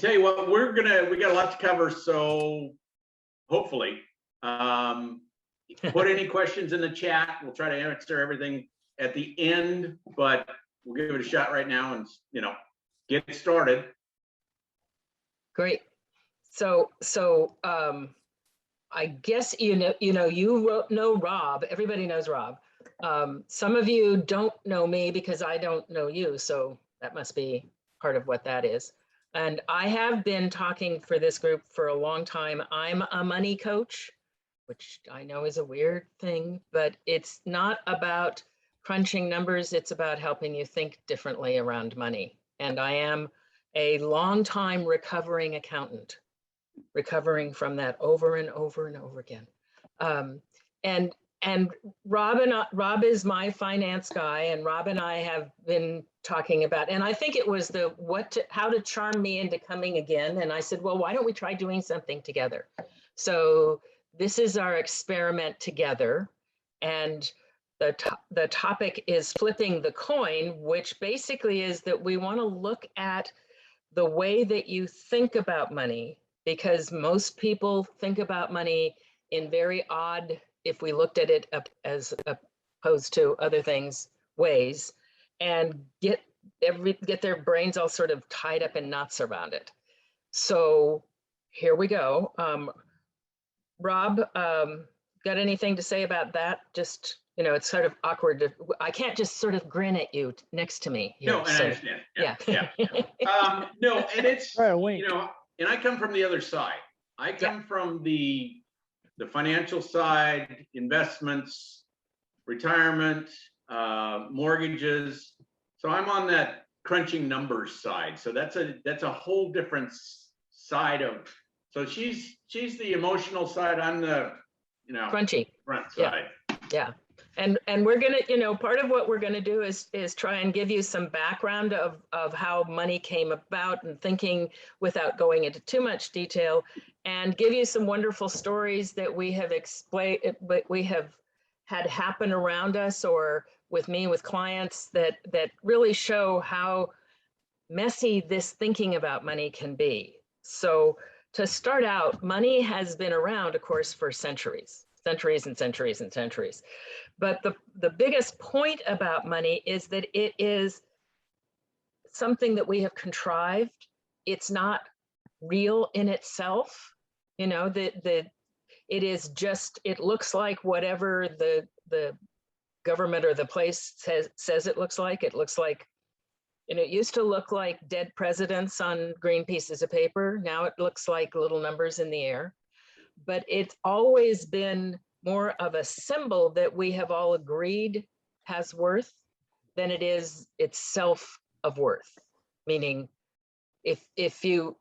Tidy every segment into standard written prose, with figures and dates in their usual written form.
tell you what, we got a lot to cover, so hopefully, put any questions in the chat. We'll try to answer everything at the end, but we'll give it a shot right now and, get started. Great. So I guess you know Rob. Everybody knows Rob. Some of you don't know me because I don't know you, so that must be part of what that is. And I have been talking for this group for a long time. I'm a money coach, which I know is a weird thing, but it's not about crunching numbers. It's about helping you think differently around money. And I am a longtime recovering accountant, recovering from that over and over and over again. And Rob is my finance guy, and Rob and I have been talking about, and I think it was how to charm me into coming again. And I said, well, why don't we try doing something together? So this is our experiment together. And the topic is flipping the coin, which basically is that we want to look at the way that you think about money, because most people think about money in very odd, if we looked at it as opposed to other things, ways, and get their brains all sort of tied up in knots around it. So here we go. Rob, got anything to say about that? Just, it's sort of awkward. I can't just sort of grin at you next to me here, No, and so, I understand. Yeah. No, and it's, Right, and I come from the other side. I come from the financial side, investments, retirement, mortgages. So I'm on that crunching numbers side. So that's a whole different side of. So she's the emotional side. I'm the crunchy front side. Yeah. And we're gonna, part of what we're gonna do is try and give you some background of how money came about and thinking without going into too much detail, and give you some wonderful stories that we have explained, but we have had happen around us or with me, with clients that really show how messy this thinking about money can be. So to start out, money has been around, of course, for centuries and centuries and centuries. But the biggest point about money is that it is something that we have contrived. It's not real in itself. It is just, it looks like whatever the government or the place says it looks like. It looks like, it used to look like dead presidents on green pieces of paper. Now it looks like little numbers in the air. But it's always been more of a symbol that we have all agreed has worth than it is itself of worth. Meaning, if you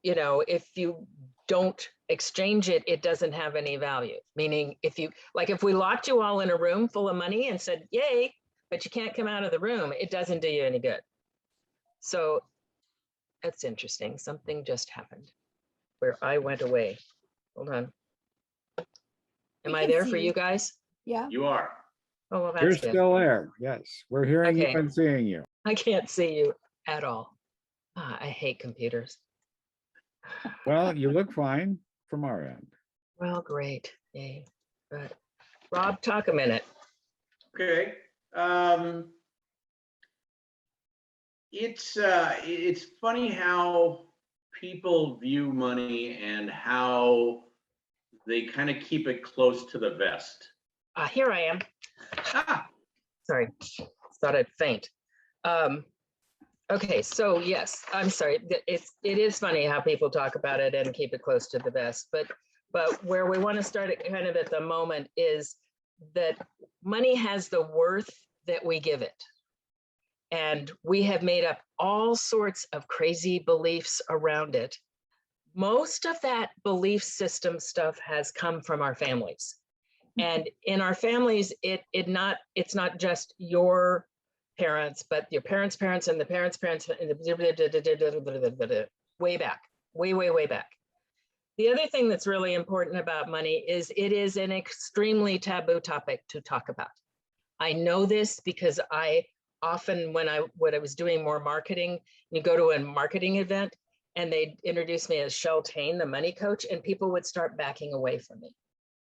don't exchange it, it doesn't have any value. Meaning, if we locked you all in a room full of money and said, yay, but you can't come out of the room, it doesn't do you any good. So that's interesting. Something just happened where I went away. Hold on. Am I there for you guys? Yeah. You are. Oh, well, You're that's good. still there. Yes, we're hearing you Okay. and seeing you. I can't see you at all. I hate computers. Well, you look fine from our end. Well, great. Yay. But Rob, talk a minute. Okay. It's funny how people view money and how they kind of keep it close to the vest. Here I am. Sorry, thought I'd faint. Okay, so yes, I'm sorry. It is funny how people talk about it and keep it close to the vest, but where we want to start it kind of at the moment is that money has the worth that we give it. And we have made up all sorts of crazy beliefs around it. Most of that belief system stuff has come from our families. And in our families, it's not just your parents, but your parents' parents and the parents' parents, way back, way back. The other thing that's really important about money is it is an extremely taboo topic to talk about. I know this because I often, when I was doing more marketing, you go to a marketing event and they'd introduce me as Shell Tain, the money coach, and people would start backing away from me,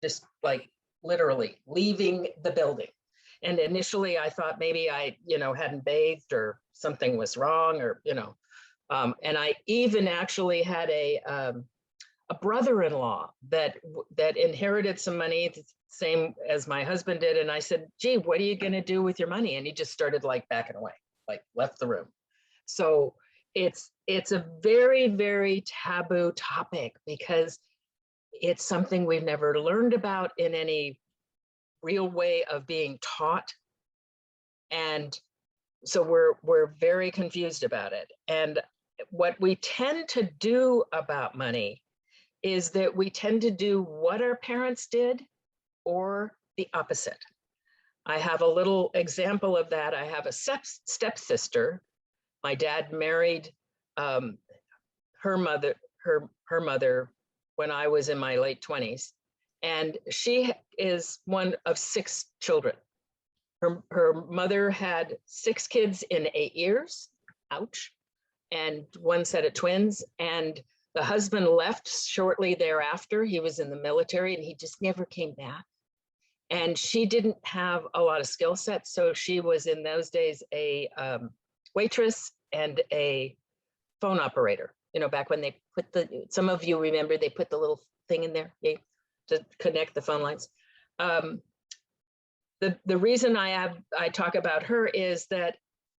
just like literally leaving the building. And initially I thought maybe I, hadn't bathed or something was wrong, or, and I even actually had a brother-in-law that inherited some money, the same as my husband did. And I said, gee, what are you going to do with your money? And he just started like backing away, like left the room. So it's a very, very taboo topic because it's something we've never learned about in any real way of being taught. And so we're very confused about it. And what we tend to do about money is that we tend to do what our parents did or the opposite. I have a little example of that. I have a stepsister. My dad married her mother when I was in my late 20s. And she is one of 6 children. Her mother had 6 kids in 8 years, ouch, and 1 set of twins. And the husband left shortly thereafter. He was in the military and he just never came back. And she didn't have a lot of skill sets. So she was in those days a waitress and a phone operator. Back when they put some of you remember, they put the little thing in there to connect the phone lines. The reason I talk about her is that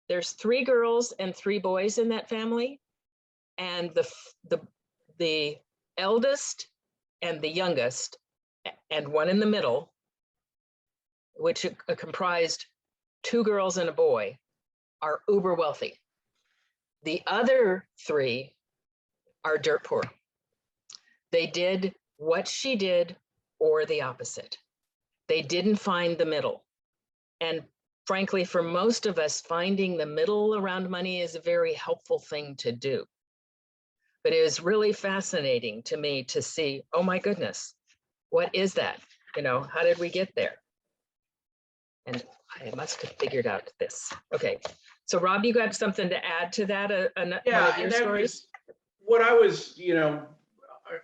there's 3 girls and 3 boys in that family. And the eldest and the youngest and one in the middle, which comprised 2 girls and a boy, are uber wealthy. The other 3 are dirt poor. They did what she did or the opposite. They didn't find the middle. And frankly, for most of us, finding the middle around money is a very helpful thing to do. But it was really fascinating to me to see, oh my goodness, what is that? How did we get there? And I must have figured out this. Okay, so Rob, you got something to add to that? One of your stories? What I was,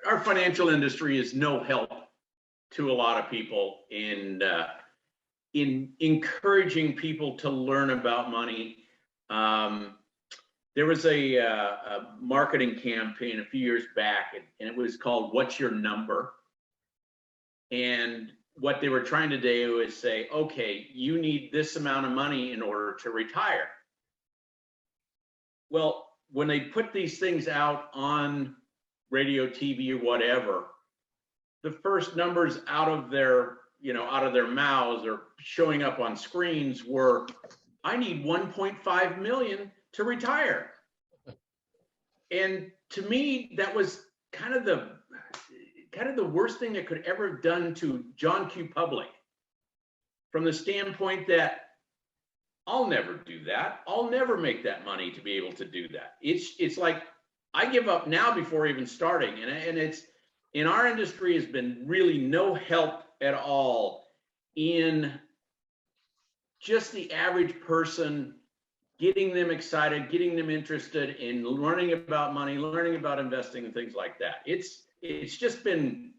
our financial industry is no help to a lot of people in encouraging people to learn about money. There was a marketing campaign a few years back, and it was called "What's Your Number?" And what they were trying to do is say, okay, you need this amount of money in order to retire. Well, when they put these things out on radio, TV, or whatever, the first numbers out of their mouths or showing up on screens were, I need 1.5 million to retire. And to me, that was kind of the worst thing that could ever have done to John Q. Public, from the standpoint that I'll never do that. I'll never make that money to be able to do that. It's like I give up now before even starting. And it's in our industry has been really no help at all in just the average person, getting them excited, getting them interested in learning about money, learning about investing and things like that. It's just been,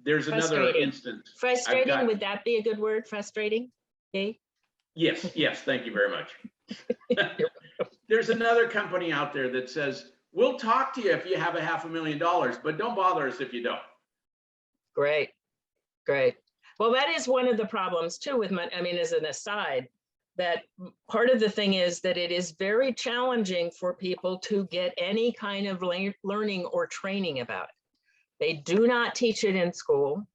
there's another instance. Frustrating, would that be a good word? Frustrating? Okay. Yes, thank you very much. There's another company out there that says, we'll talk to you if you have $500,000, but don't bother us if you don't. Great. Well, that is one of the problems too with money. I mean, as an aside, that part of the thing is that it is very challenging for people to get any kind of learning or training about it. They do not teach it in school.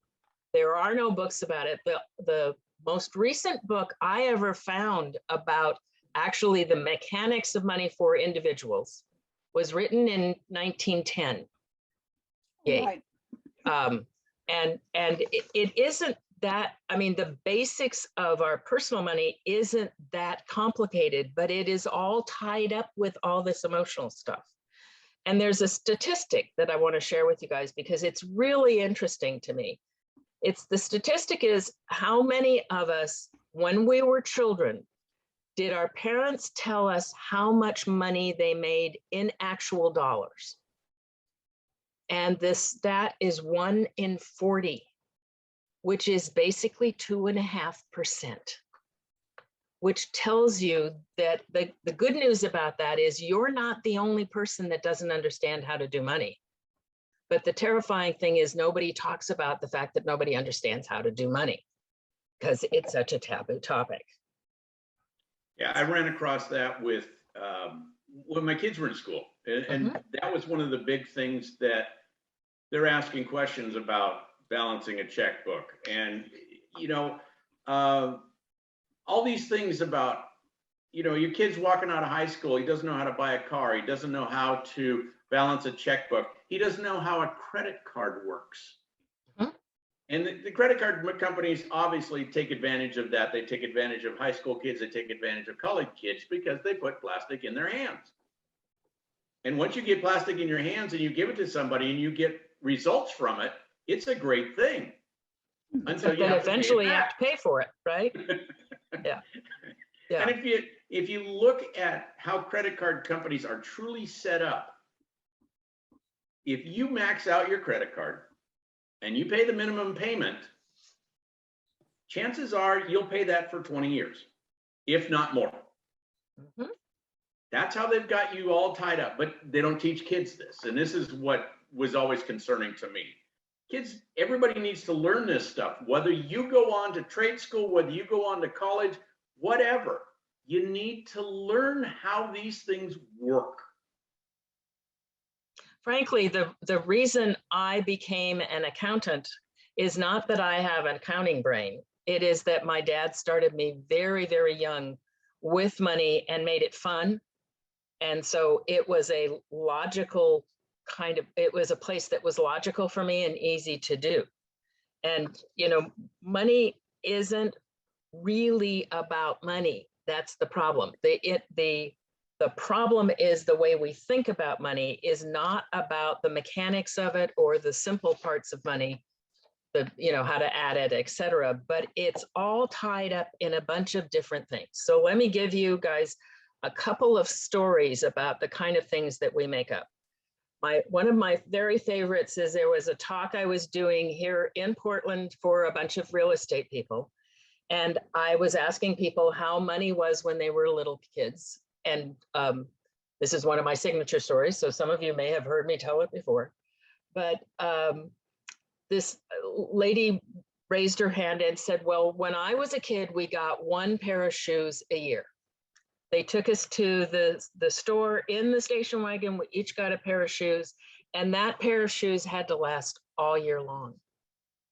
There are no books about it. The most recent book I ever found about actually the mechanics of money for individuals was written in 1910. Yay. Right. And it isn't that, I mean, the basics of our personal money isn't that complicated, but it is all tied up with all this emotional stuff. And there's a statistic that I want to share with you guys because it's really interesting to me. The statistic is how many of us, when we were children, did our parents tell us how much money they made in actual dollars? And this stat is 1 in 40, which is basically 2.5%, which tells you that the good news about that is you're not the only person that doesn't understand how to do money. But the terrifying thing is nobody talks about the fact that nobody understands how to do money because it's such a taboo topic. Yeah, I ran across that with when my kids were in school, and that was one of the big things that they're asking questions about balancing a checkbook, and all these things about your kid's walking out of high school, he doesn't know how to buy a car, he doesn't know how to balance a checkbook, he doesn't know how a credit card works. And the credit card companies obviously take advantage of that. They take advantage of high school kids. They take advantage of college kids because they put plastic in their hands. And once you get plastic in your hands and you give it to somebody and you get results from it, it's a great thing. Until you eventually have to pay for it, right? Yeah. Yeah. And if you look at how credit card companies are truly set up, if you max out your credit card and you pay the minimum payment, chances are you'll pay that for 20 years, if not more. That's how they've got you all tied up, but they don't teach kids this. And this is what was always concerning to me. Kids, everybody needs to learn this stuff, whether you go on to trade school, whether you go on to college, whatever. You need to learn how these things work. Frankly, the reason I became an accountant is not that I have an accounting brain. It is that my dad started me very, very young with money and made it fun. And so it was a logical it was a place that was logical for me and easy to do. And, money isn't really about money. That's the problem. The problem is the way we think about money is not about the mechanics of it or the simple parts of money, how to add it, et cetera, but it's all tied up in a bunch of different things. So let me give you guys a couple of stories about the kind of things that we make up. One of my very favorites is there was a talk I was doing here in Portland for a bunch of real estate people. And I was asking people how money was when they were little kids. And this is one of my signature stories, so some of you may have heard me tell it before. But this lady raised her hand and said, well, when I was a kid, we got 1 pair of shoes a year. They took us to the store in the station wagon. We each got a pair of shoes, and that pair of shoes had to last all year long.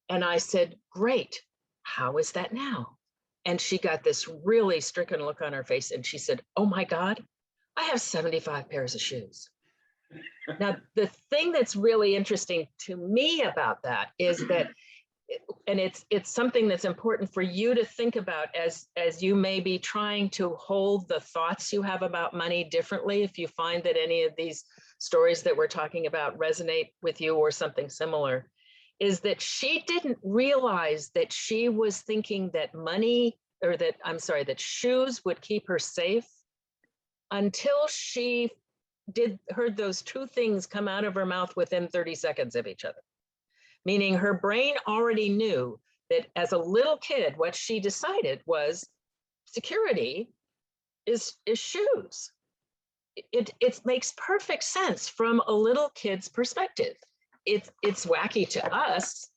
And I said, great, how is that now? And she got this really stricken look on her face, and she said, oh my God, I have 75 pairs of shoes. Now, the thing that's really interesting to me about that is that, and it's something that's important for you to think about as you may be trying to hold the thoughts you have about money differently, if you find that any of these stories that we're talking about resonate with you or something similar, is that she didn't realize that she was thinking that that shoes would keep her safe until she heard those two things come out of her mouth within 30 seconds of each other. Meaning her brain already knew that as a little kid, what she decided was security is shoes. It makes perfect sense from a little kid's perspective. It's wacky to us,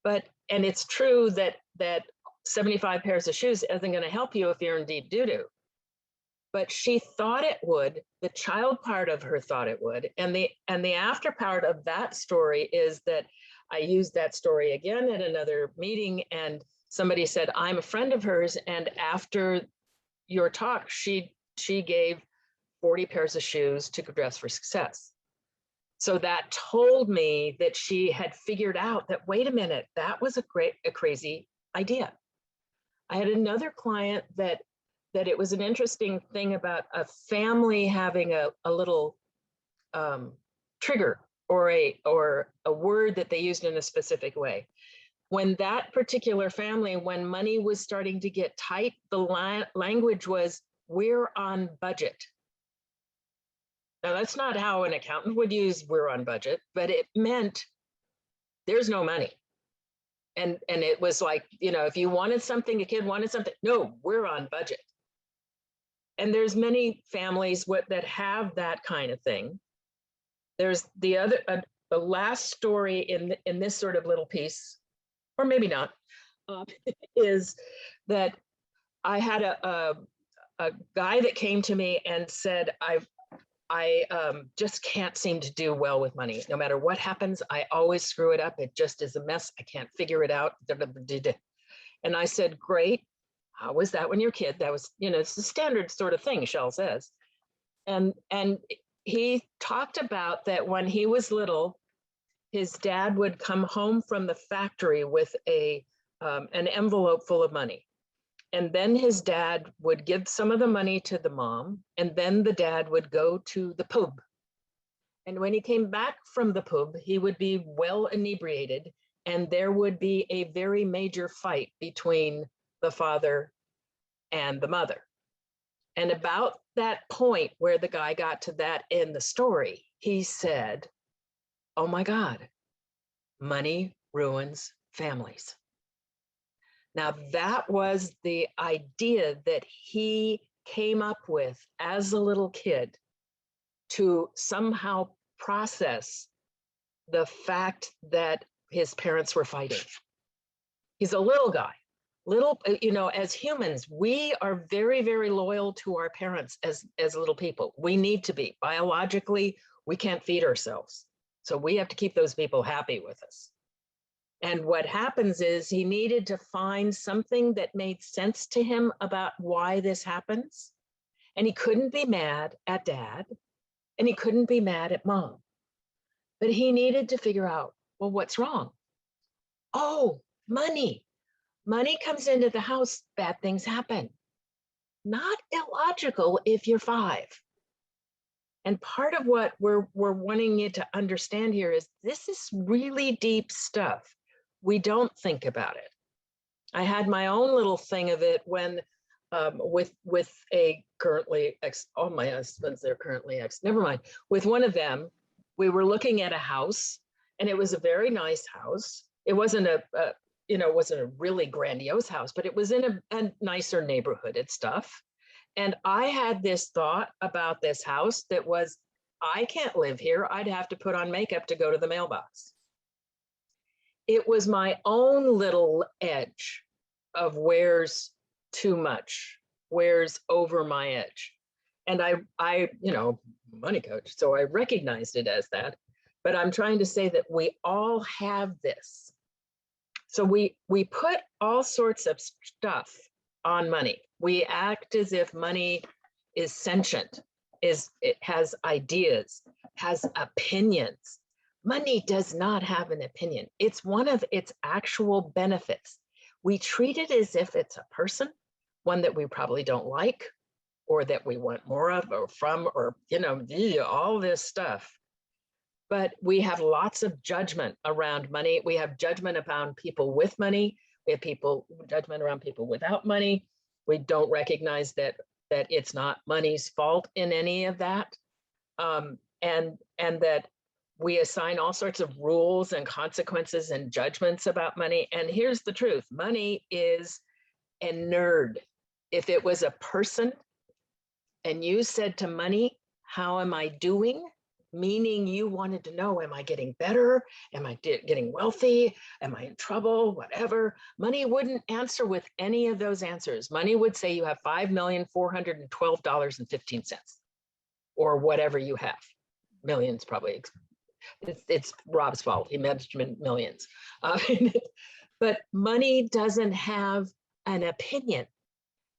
and it's true that 75 pairs of shoes isn't going to help you if you're in deep doo-doo. But she thought it would, the child part of her thought it would. And the after part of that story is that I used that story again at another meeting, and somebody said, I'm a friend of hers, and after your talk, she gave 40 pairs of shoes to Dress for Success. So that told me that she had figured out that, wait a minute, that was a crazy idea. I had another client that it was an interesting thing about a family having a little trigger or a word that they used in a specific way. When that particular family, when money was starting to get tight, the language was, we're on budget. Now, that's not how an accountant would use we're on budget, but it meant there's no money. And it was like, you know, if you wanted something, a kid wanted something, no, we're on budget. And there's many families that have that kind of thing. There's the last story in this sort of little piece, or maybe not, is that I had a guy that came to me and said, I just can't seem to do well with money. No matter what happens, I always screw it up. It just is a mess. I can't figure it out. And I said, great. How was that when you're a kid? That was, you know, it's the standard sort of thing, Shell says. And he talked about that when he was little, his dad would come home from the factory with an envelope full of money. And then his dad would give some of the money to the mom, and then the dad would go to the pub. And when he came back from the pub, he would be well inebriated, and there would be a very major fight between the father and the mother. And about that point where the guy got to that in the story, he said, oh my God, money ruins families. Now, that was the idea that he came up with as a little kid to somehow process the fact that his parents were fighting. He's a little guy, you know, as humans, we are very, very loyal to our parents as little people. We need to be. Biologically, we can't feed ourselves. So we have to keep those people happy with us. And what happens is he needed to find something that made sense to him about why this happens. And he couldn't be mad at dad, and he couldn't be mad at mom. But he needed to figure out, well, what's wrong? Oh, money. Money comes into the house, bad things happen. Not illogical if you're 5. And part of what we're wanting you to understand here is this is really deep stuff. We don't think about it. I had my own little thing of it when with a currently ex, all my husbands, they're currently ex, never mind. With one of them, we were looking at a house, and it was a very nice house. It wasn't wasn't a really grandiose house, but it was in a nicer neighborhood and stuff. And I had this thought about this house that was, I can't live here. I'd have to put on makeup to go to the mailbox. It was my own little edge of where's too much, where's over my edge. And I, you know, money coach, so I recognized it as that. But I'm trying to say that we all have this. So we put all sorts of stuff on money. We act as if money is sentient, it has ideas, has opinions. Money does not have an opinion. It's one of its actual benefits. We treat it as if it's a person, one that we probably don't like, or that we want more of, or from, or, you know, all this stuff. But we have lots of judgment around money. We have judgment around people with money. We have judgment around people without money. We don't recognize that it's not money's fault in any of that. And that we assign all sorts of rules and consequences and judgments about money. And here's the truth. Money is a nerd. If it was a person and you said to money, how am I doing? Meaning you wanted to know, am I getting better? Am I getting wealthy? Am I in trouble? Whatever. Money wouldn't answer with any of those answers. Money would say you have $5,412.15 or whatever you have. Millions probably. It's Rob's fault. He mentioned millions. But money doesn't have an opinion.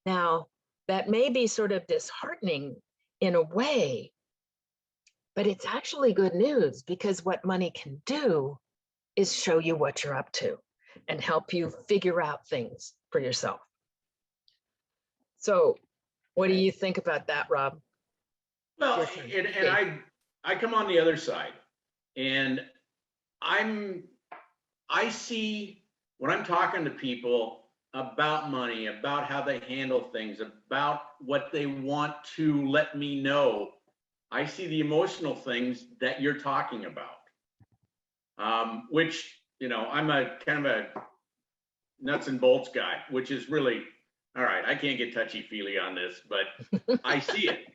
Now, that may be sort of disheartening in a way, but it's actually good news, because what money can do is show you what you're up to and help you figure out things for yourself. So what do you think about that, Rob? Well, and I come on the other side, and I see when I'm talking to people about money, about how they handle things, about what they want to let me know. I see the emotional things that you're talking about, which, you know, I'm a kind of a nuts and bolts guy, which is really, all right, I can't get touchy-feely on this, but I see it.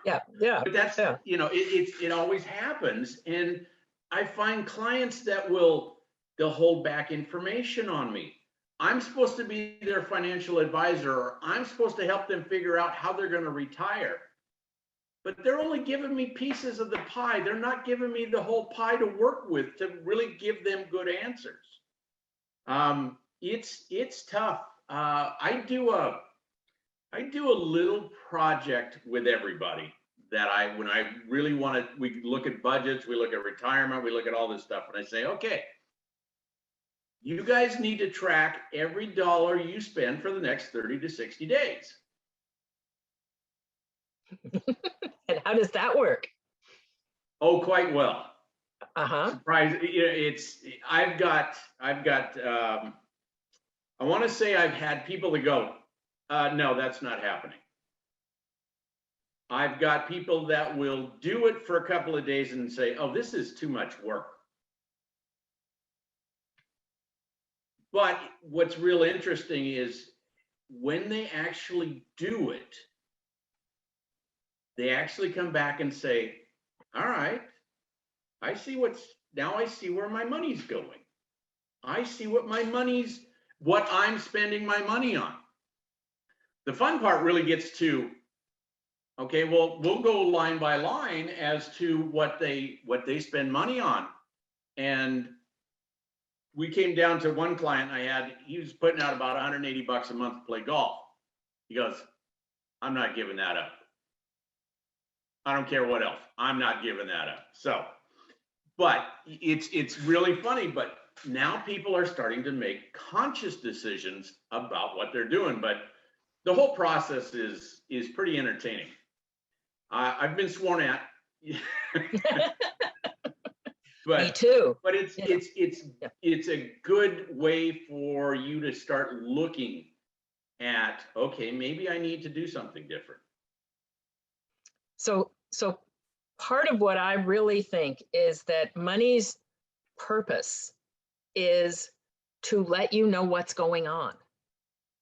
Yeah. But that's, you know, it always happens. And I find clients that they'll hold back information on me. I'm supposed to be their financial advisor, or I'm supposed to help them figure out how they're going to retire. But they're only giving me pieces of the pie. They're not giving me the whole pie to work with to really give them good answers. It's tough. I do a little project with everybody that when I really want to, we look at budgets, we look at retirement, we look at all this stuff, and I say, okay, you guys need to track every dollar you spend for the next 30 to 60 days. And how does that work? Oh, quite well. Uh-huh. I've got, I want to say I've had people that go, no, that's not happening. I've got people that will do it for a couple of days and say, oh, this is too much work. But what's real interesting is when they actually do it, they actually come back and say, all right, now I see where my money's going. I see what I'm spending my money on. The fun part really gets to, okay, well, we'll go line by line as to what they spend money on. And we came down to one client I had, he was putting out about 180 bucks a month to play golf. He goes, I'm not giving that up. I don't care what else. I'm not giving that up. So, but it's really funny, but now people are starting to make conscious decisions about what they're doing. But the whole process is pretty entertaining. I've been sworn at. But, me too. But it's a good way for you to start looking at, okay, maybe I need to do something different. So part of what I really think is that money's purpose is to let you know what's going on.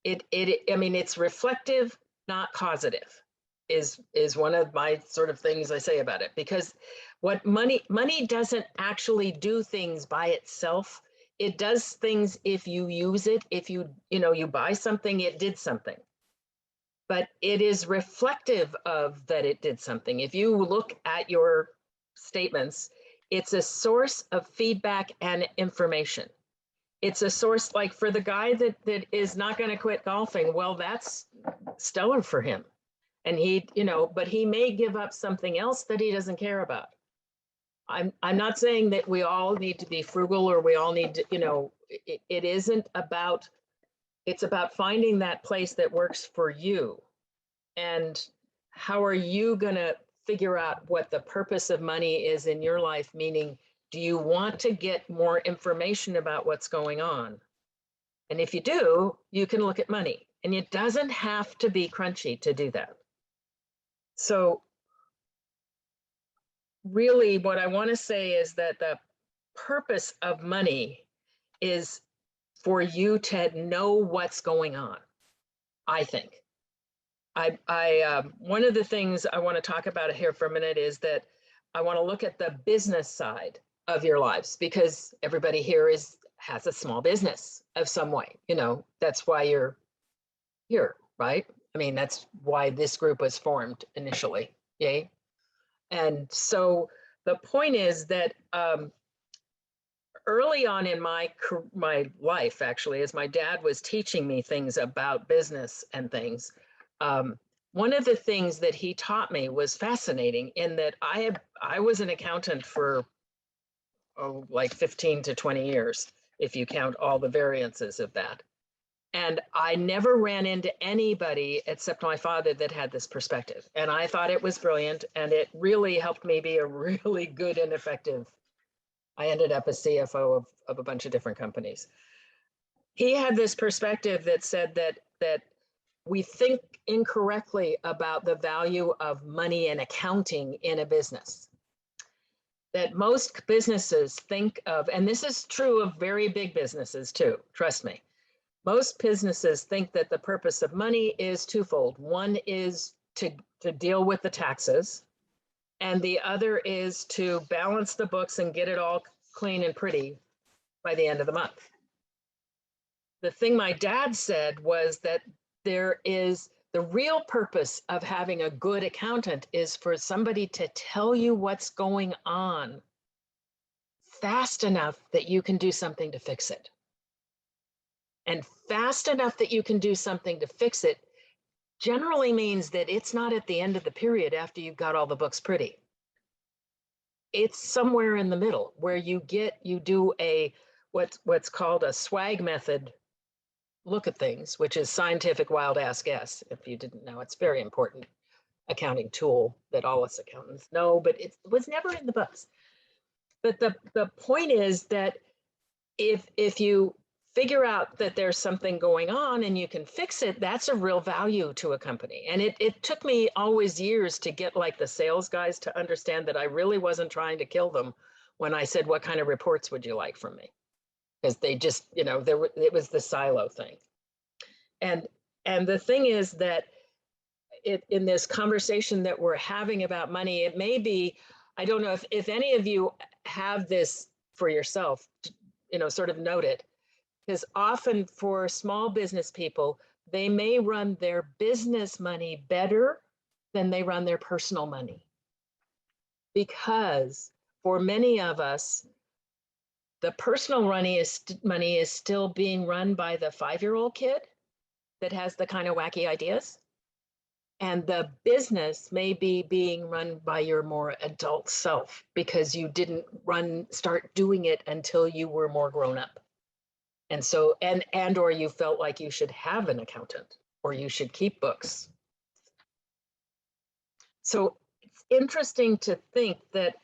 I mean, it's reflective, not causative, is one of my sort of things I say about it, because what money doesn't actually do things by itself. It does things if you use it, if you buy something, it did something. But it is reflective of that it did something. If you look at your statements, it's a source of feedback and information. It's a source, like for the guy that is not going to quit golfing, well, that's stellar for him. And but he may give up something else that he doesn't care about. I'm not saying that we all need to be frugal or we all need to, it isn't about, it's about finding that place that works for you. And how are you going to figure out what the purpose of money is in your life? Meaning, do you want to get more information about what's going on? And if you do, you can look at money. And it doesn't have to be crunchy to do that. So really what I want to say is that the purpose of money is for you to know what's going on, I think. One of the things I want to talk about here for a minute is that I want to look at the business side of your lives, because everybody here has a small business of some way. That's why you're here, right? I mean, that's why this group was formed initially, yay? And so the point is that early on in my life, actually, as my dad was teaching me things about business and things, one of the things that he taught me was fascinating, in that I was an accountant for like 15 to 20 years, if you count all the variances of that. And I never ran into anybody except my father that had this perspective. And I thought it was brilliant, and it really helped me be a really good and effective. I ended up as CFO of a bunch of different companies. He had this perspective that said that we think incorrectly about the value of money and accounting in a business. That most businesses think of, and this is true of very big businesses too, trust me. Most businesses think that the purpose of money is twofold. One is to deal with the taxes, and the other is to balance the books and get it all clean and pretty by the end of the month. The thing my dad said was that there is the real purpose of having a good accountant is for somebody to tell you what's going on fast enough that you can do something to fix it. And fast enough that you can do something to fix it generally means that it's not at the end of the period after you've got all the books pretty. It's somewhere in the middle where you do a what's called a swag method look at things, which is scientific wild ass guess. If you didn't know, it's very important accounting tool that all us accountants know, but it was never in the books. But the point is that if you figure out that there's something going on and you can fix it, that's a real value to a company. And it took me always years to get like the sales guys to understand that I really wasn't trying to kill them when I said, what kind of reports would you like from me? Because they just, it was the silo thing. And the thing is that in this conversation that we're having about money, it may be, I don't know if any of you have this for yourself, sort of note it, because often for small business people, they may run their business money better than they run their personal money. Because for many of us, the personal money is still being run by the 5-year-old kid that has the kind of wacky ideas. And the business may be being run by your more adult self because you didn't start doing it until you were more grown up. And so, or you felt like you should have an accountant or you should keep books. So it's interesting to think that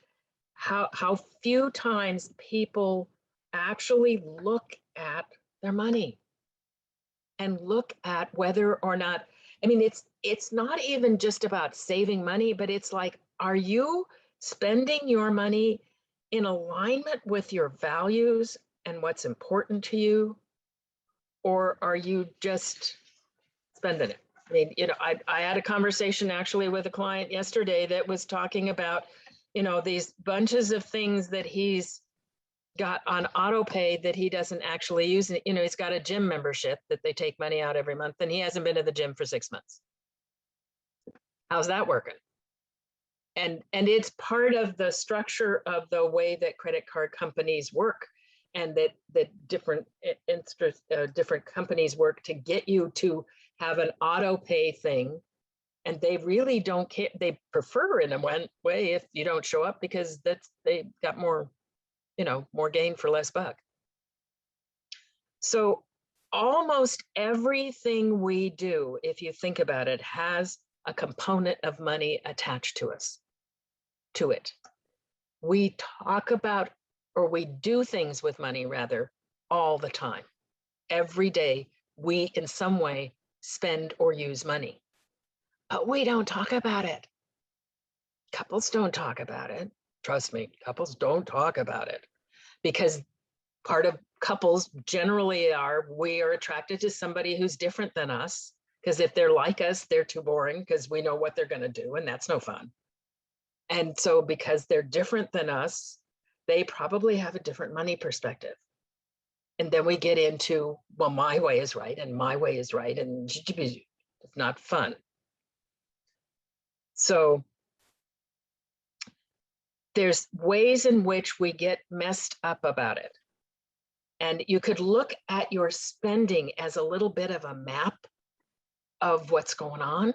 how few times people actually look at their money and look at whether or not, it's not even just about saving money, but it's like, are you spending your money in alignment with your values and what's important to you? Or are you just spending it? I had a conversation actually with a client yesterday that was talking about, these bunches of things that he's got on auto pay that he doesn't actually use. He's got a gym membership that they take money out every month and he hasn't been to the gym for 6 months. How's that working? And it's part of the structure of the way that credit card companies work and that different companies work to get you to have an auto pay thing. And they really don't care. They prefer in a way if you don't show up because they got more, more gain for less buck. So almost everything we do, if you think about it, has a component of money attached to it. We talk about, or we do things with money rather, all the time. Every day, we in some way spend or use money. But we don't talk about it. Couples don't talk about it. Trust me, couples don't talk about it because part of couples generally we are attracted to somebody who's different than us because if they're like us, they're too boring because we know what they're going to do and that's no fun. And so because they're different than us, they probably have a different money perspective. And then we get into, well, my way is right and my way is right and it's not fun. So there's ways in which we get messed up about it. And you could look at your spending as a little bit of a map of what's going on.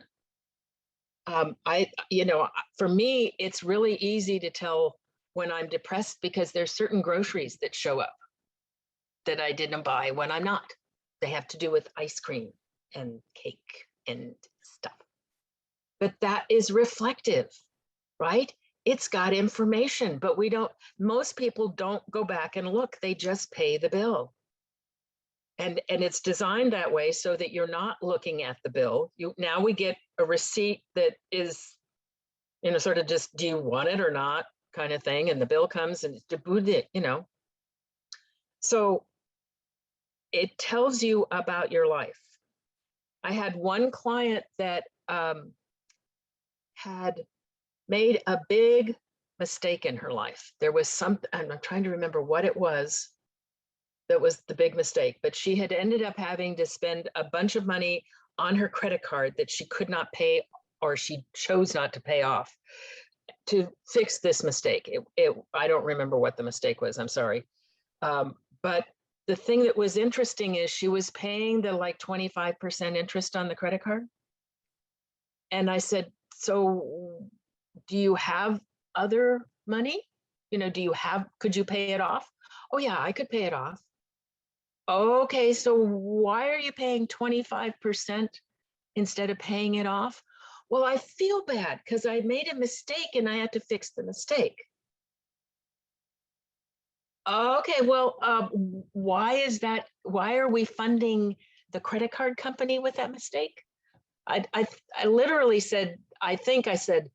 For me, it's really easy to tell when I'm depressed because there's certain groceries that show up that I didn't buy when I'm not. They have to do with ice cream and cake and stuff. But that is reflective, right? It's got information, but most people don't go back and look. They just pay the bill. And it's designed that way so that you're not looking at the bill. Now we get a receipt that is, sort of just, do you want it or not kind of thing. And the bill comes and it's, So it tells you about your life. I had one client that had made a big mistake in her life. There was something, I'm trying to remember what it was that was the big mistake, but she had ended up having to spend a bunch of money on her credit card that she could not pay, or she chose not to pay off to fix this mistake. I don't remember what the mistake was, I'm sorry. But the thing that was interesting is she was paying the like 25% interest on the credit card. And I said, so do you have other money? Could you pay it off? Oh yeah, I could pay it off. Okay, so why are you paying 25% instead of paying it off? Well, I feel bad because I made a mistake and I had to fix the mistake. Okay, well, why is that? Why are we funding the credit card company with that mistake? I literally said, I said,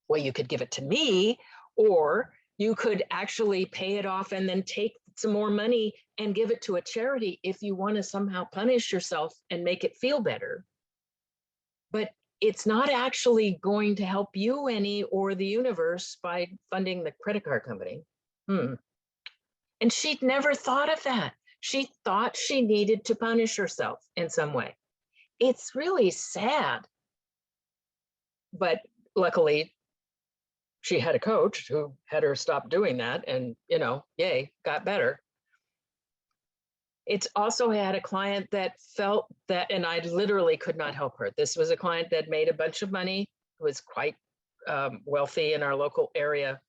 well, you could give it to me, or you could actually pay it off and then take some more money and give it to a charity if you want to somehow punish yourself and make it feel better. But it's not actually going to help you any or the universe by funding the credit card company. And she'd never thought of that. She thought she needed to punish herself in some way. It's really sad. But luckily, she had a coach who had her stop doing that and, yay, got better. It's also had a client that felt that, and I literally could not help her. This was a client that made a bunch of money, was quite wealthy in our local area.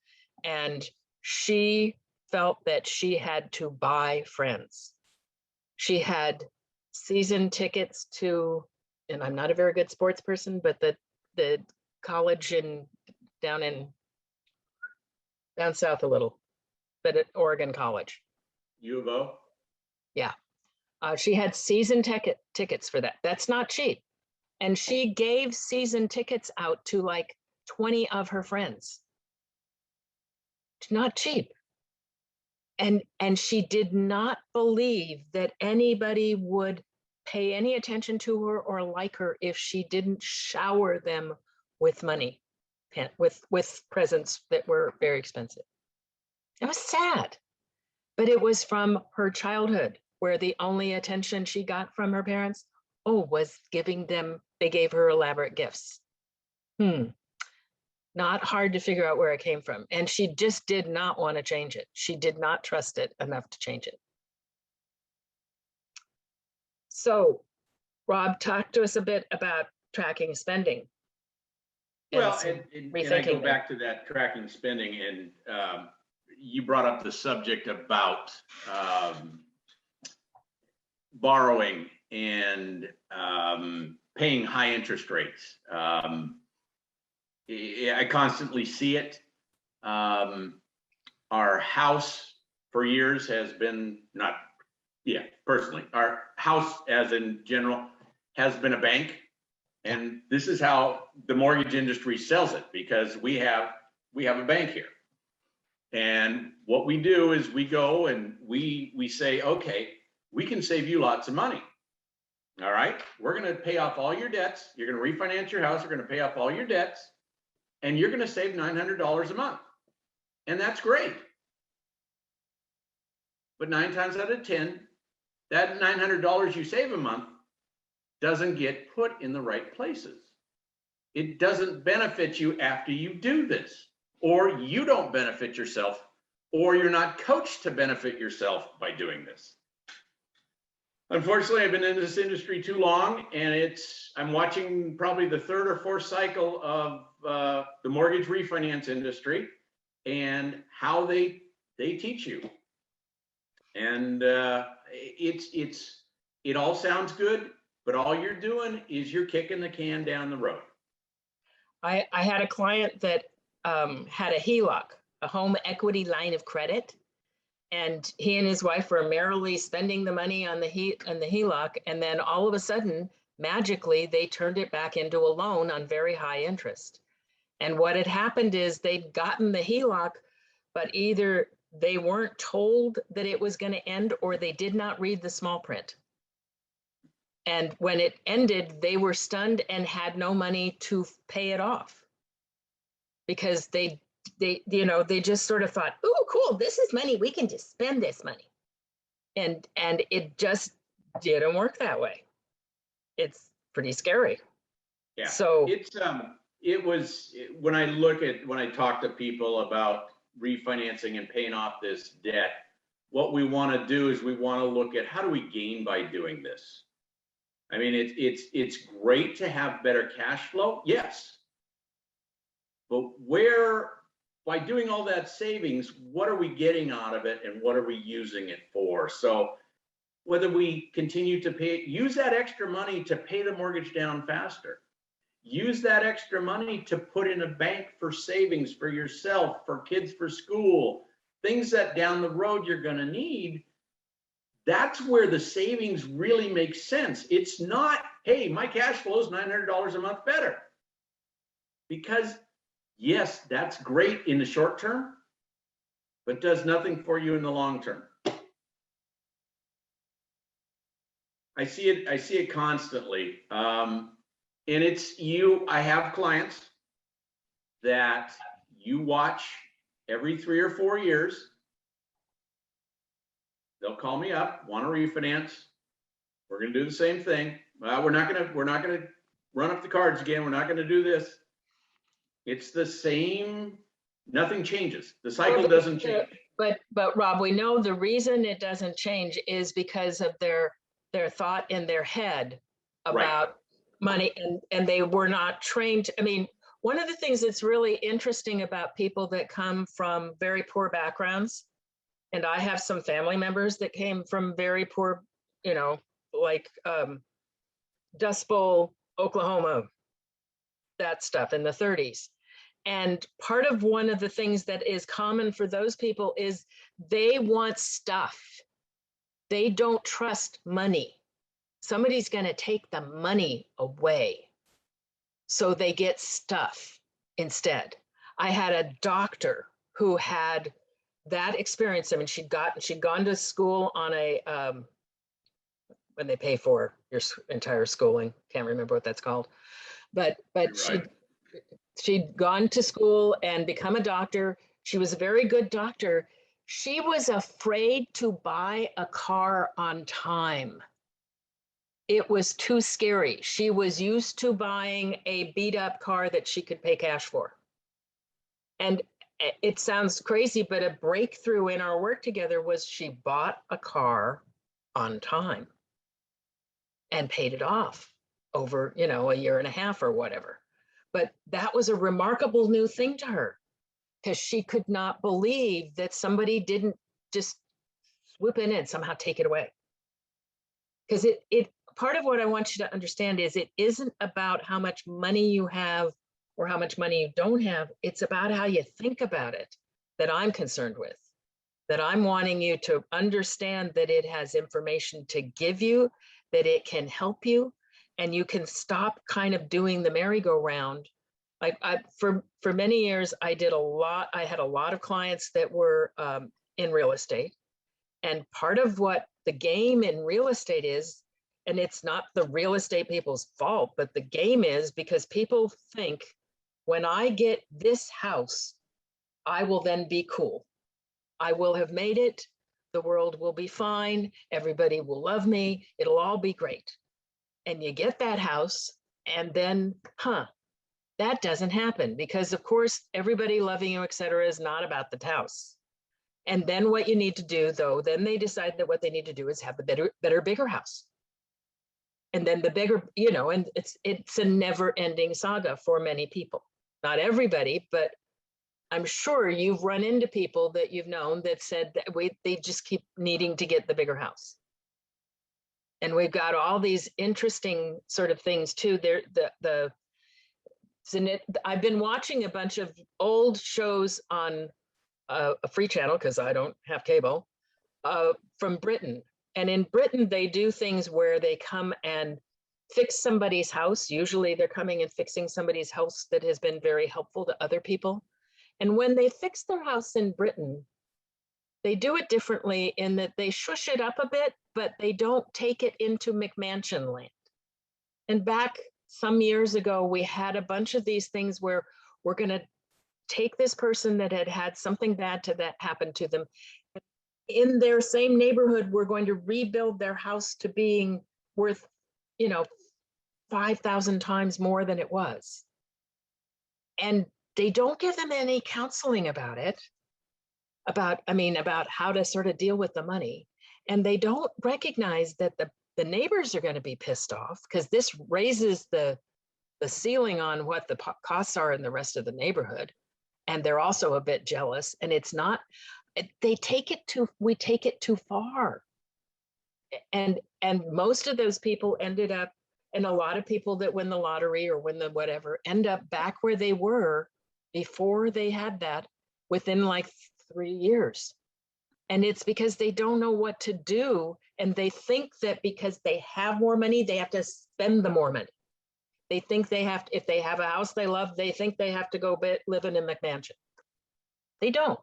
And she felt that she had to buy friends. She had season tickets to, and I'm not a very good sports person, but the college down south a little, but at Oregon College. U of O? Yeah. She had season tickets for that. That's not cheap. And she gave season tickets out to like 20 of her friends. It's not cheap. And she did not believe that anybody would pay any attention to her or like her if she didn't shower them with money, with presents that were very expensive. It was sad, but it was from her childhood where the only attention she got from her parents, was they gave her elaborate gifts. Not hard to figure out where it came from. And she just did not want to change it. She did not trust it enough to change it. So, Rob, talk to us a bit about tracking spending. Well, and I go back to that tracking spending, and you brought up the subject about borrowing and paying high interest rates. I constantly see it. Our house for years has been personally, our house as in general has been a bank. And this is how the mortgage industry sells it, because we have a bank here. And what we do is we go and we say, okay, we can save you lots of money. All right, we're going to pay off all your debts. You're going to refinance your house. You're going to pay off all your debts. And you're going to save $900 a month. And that's great. But 9 times out of 10, that $900 you save a month doesn't get put in the right places. It doesn't benefit you after you do this, or you don't benefit yourself, or you're not coached to benefit yourself by doing this. Unfortunately, I've been in this industry too long, and I'm watching probably the 3rd or 4th cycle of the mortgage refinance industry and how they teach you. And it all sounds good, but all you're doing is you're kicking the can down the road. I had a client that had a HELOC, a home equity line of credit, And he and his wife were merrily spending the money on the HELOC, and then all of a sudden, magically, they turned it back into a loan on very high interest. And what had happened is they'd gotten the HELOC, but either they weren't told that it was going to end, or they did not read the small print. And when it ended, they were stunned and had no money to pay it off, because they just sort of thought, oh, cool, this is money, we can just spend this money. And it just didn't work that way. It's pretty scary. Yeah. So it was, when I talk to people about refinancing and paying off this debt, what we want to do is we want to look at how do we gain by doing this. I mean, it's great to have better cash flow, yes. But by doing all that savings, what are we getting out of it and what are we using it for? So whether we continue to use that extra money to pay the mortgage down faster, use that extra money to put in a bank for savings for yourself, for kids, for school, things that down the road you're going to need. That's where the savings really make sense. It's not, hey, my cash flow is $900 a month better. Because yes, that's great in the short term, but does nothing for you in the long term. I see it constantly. And I have clients that you watch every 3 or 4 years. They'll call me up, want to refinance. We're going to do the same thing. We're not going to run up the cards again. We're not going to do this. It's the same. Nothing changes. The cycle doesn't change. But Rob, we know the reason it doesn't change is because of their thought in their head about money, and they were not trained. I mean, one of the things that's really interesting about people that come from very poor backgrounds, and I have some family members that came from very poor, like Dust Bowl, Oklahoma, that stuff in the 30s. And part of one of the things that is common for those people is they want stuff. They don't trust money. Somebody's going to take the money away. So they get stuff instead. I had a doctor who had that experience. I mean, she'd gone to school on a, when they pay for your entire schooling, can't remember what that's called, but she'd gone to school and become a doctor. She was a very good doctor. She was afraid to buy a car on time. It was too scary. She was used to buying a beat up car that she could pay cash for. And it sounds crazy, but a breakthrough in our work together was she bought a car on time and paid it off over, a year and a half or whatever. But that was a remarkable new thing to her, because she could not believe that somebody didn't just swoop in and somehow take it away. Because it part of what I want you to understand is it isn't about how much money you have or how much money you don't have. It's about how you think about it that I'm concerned with, that I'm wanting you to understand that it has information to give you, that it can help you, and you can stop kind of doing the merry-go-round. Like for many years, I had a lot of clients that were in real estate. And part of what the game in real estate is, and it's not the real estate people's fault, but the game is because people think, when I get this house, I will then be cool. I will have made it. The world will be fine. Everybody will love me. It'll all be great. And you get that house, and then, that doesn't happen, because of course, everybody loving you, et cetera, is not about the house. And then what you need to do, though, then they decide that what they need to do is have the better, bigger house. And then the bigger, and it's a never ending saga for many people. Not everybody, but I'm sure you've run into people that you've known that said that they just keep needing to get the bigger house. And we've got all these interesting sort of things too. I've been watching a bunch of old shows on a free channel, because I don't have cable, from Britain. And in Britain, they do things where they come and fix somebody's house. Usually they're coming and fixing somebody's house that has been very helpful to other people. And when they fix their house in Britain, they do it differently in that they shush it up a bit, but they don't take it into McMansion land. And back some years ago, we had a bunch of these things where we're going to take this person that had had something bad to that happen to them. In their same neighborhood, we're going to rebuild their house to being worth, 5,000 times more than it was. And they don't give them any counseling about it, about how to sort of deal with the money. And they don't recognize that the neighbors are going to be pissed off because this raises the ceiling on what the costs are in the rest of the neighborhood. And they're also a bit jealous. And it's not, we take it too far. And most of those people ended up, and a lot of people that win the lottery or win the whatever, end up back where they were before they had that within like 3 years. And it's because they don't know what to do. And they think that because they have more money, they have to spend the more money. They think they have to, if they have a house they love, they think they have to go live in a McMansion. They don't.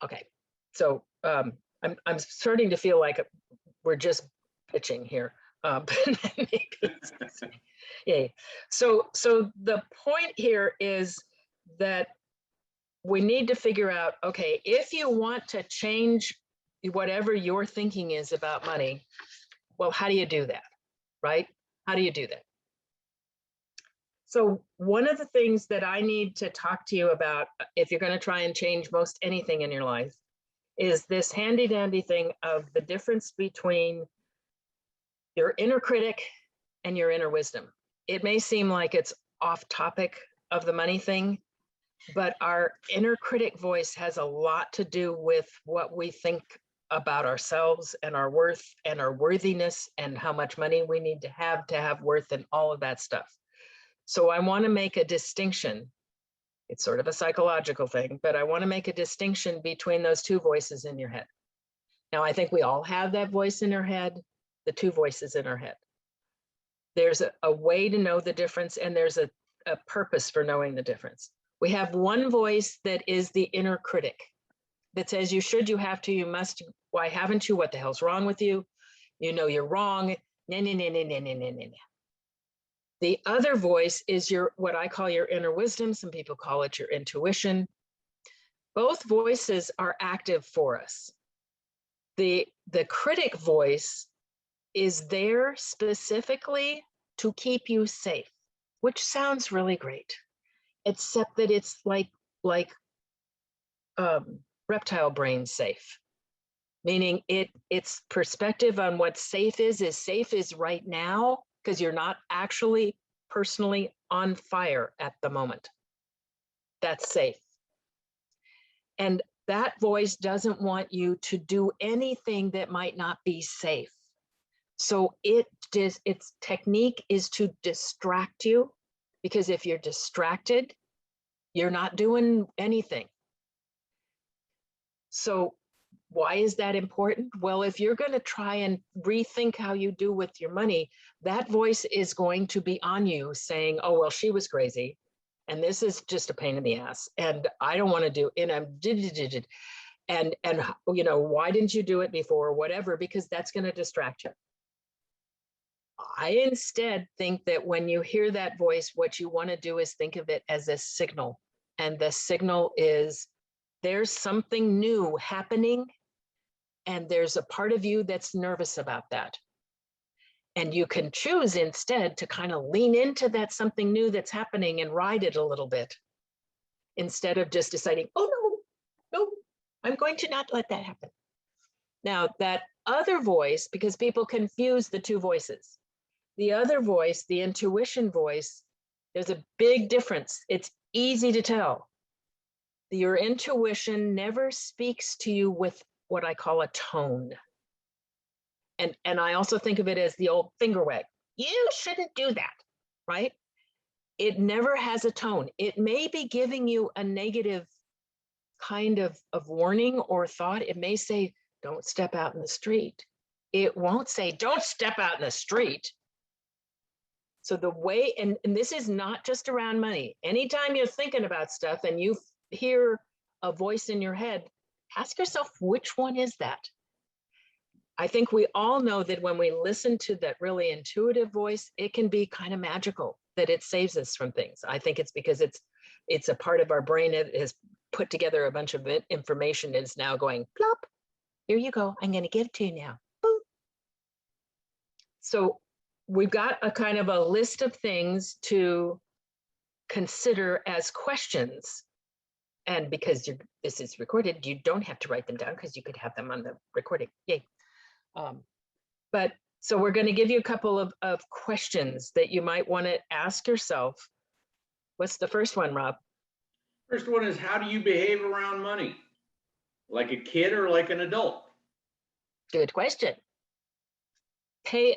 Okay, so I'm starting to feel like we're just pitching here. Yeah. So the point here is that we need to figure out, okay, if you want to change whatever your thinking is about money, well, how do you do that, right? How do you do that? So one of the things that I need to talk to you about, if you're going to try and change most anything in your life, is this handy dandy thing of the difference between your inner critic and your inner wisdom. It may seem like it's off topic of the money thing, but our inner critic voice has a lot to do with what we think about ourselves and our worth and our worthiness and how much money we need to have worth and all of that stuff. So I want to make a distinction. It's sort of a psychological thing, but I want to make a distinction between those two voices in your head. Now, I think we all have that voice in our head, the two voices in our head. There's a way to know the difference, and there's a purpose for knowing the difference. We have one voice that is the inner critic that says you should, you have to, you must, why haven't you, what the hell's wrong with you? You know you're wrong. Nah, nah, nah, nah, nah, nah, nah, nah. The other voice is what I call your inner wisdom. Some people call it your intuition. Both voices are active for us. The critic voice is there specifically to keep you safe, which sounds really great, except that it's like reptile brain safe, meaning its perspective on what safe is right now, because you're not actually personally on fire at the moment. That's safe. And that voice doesn't want you to do anything that might not be safe. So its technique is to distract you, because if you're distracted, you're not doing anything. So why is that important? Well, if you're going to try and rethink how you do with your money, that voice is going to be on you saying, oh, well, she was crazy, and this is just a pain in the ass, and I don't want to do it, and why didn't you do it before, whatever, because that's going to distract you. I instead think that when you hear that voice, what you want to do is think of it as a signal, and the signal is there's something new happening, and there's a part of you that's nervous about that. And you can choose instead to kind of lean into that something new that's happening and ride it a little bit, instead of just deciding, oh, no, I'm going to not let that happen. Now, that other voice, because people confuse the two voices, the other voice, the intuition voice, there's a big difference. It's easy to tell. Your intuition never speaks to you with what I call a tone. And I also think of it as the old finger wag. You shouldn't do that, right? It never has a tone. It may be giving you a negative kind of warning or thought. It may say, don't step out in the street. It won't say, don't step out in the street. So the way, and this is not just around money. Anytime you're thinking about stuff and you hear a voice in your head, ask yourself, which one is that? I think we all know that when we listen to that really intuitive voice, it can be kind of magical, that it saves us from things. I think it's because it's a part of our brain that has put together a bunch of information and is now going plop. Here you go. I'm going to give it to you now. Boop. So we've got a kind of a list of things to consider as questions. And because this is recorded, you don't have to write them down because you could have them on the recording. Yay. But so we're going to give you a couple of questions that you might want to ask yourself. What's the first one, Rob? First one is, how do you behave around money? Like a kid or like an adult? Good question.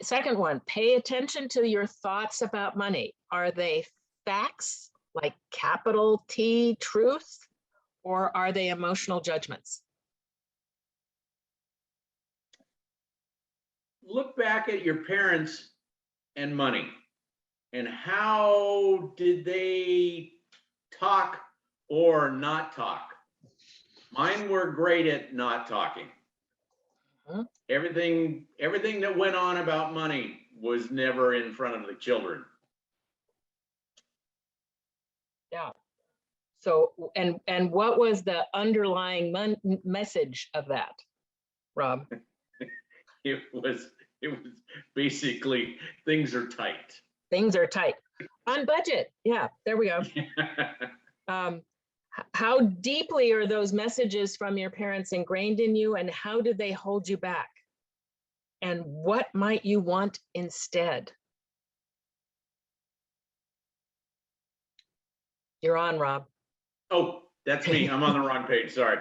Second one, pay attention to your thoughts about money. Are they facts, like capital T truth, or are they emotional judgments? Look back at your parents and money, and how did they talk or not talk? Mine were great at not talking. Everything that went on about money was never in front of the children. Yeah. So, and what was the underlying message of that, Rob? It was basically, things are tight. Things are tight. On budget. Yeah, there we go. How deeply are those messages from your parents ingrained in you, and how do they hold you back? And what might you want instead? You're on, Rob. Oh, that's me. I'm on the wrong page. Sorry.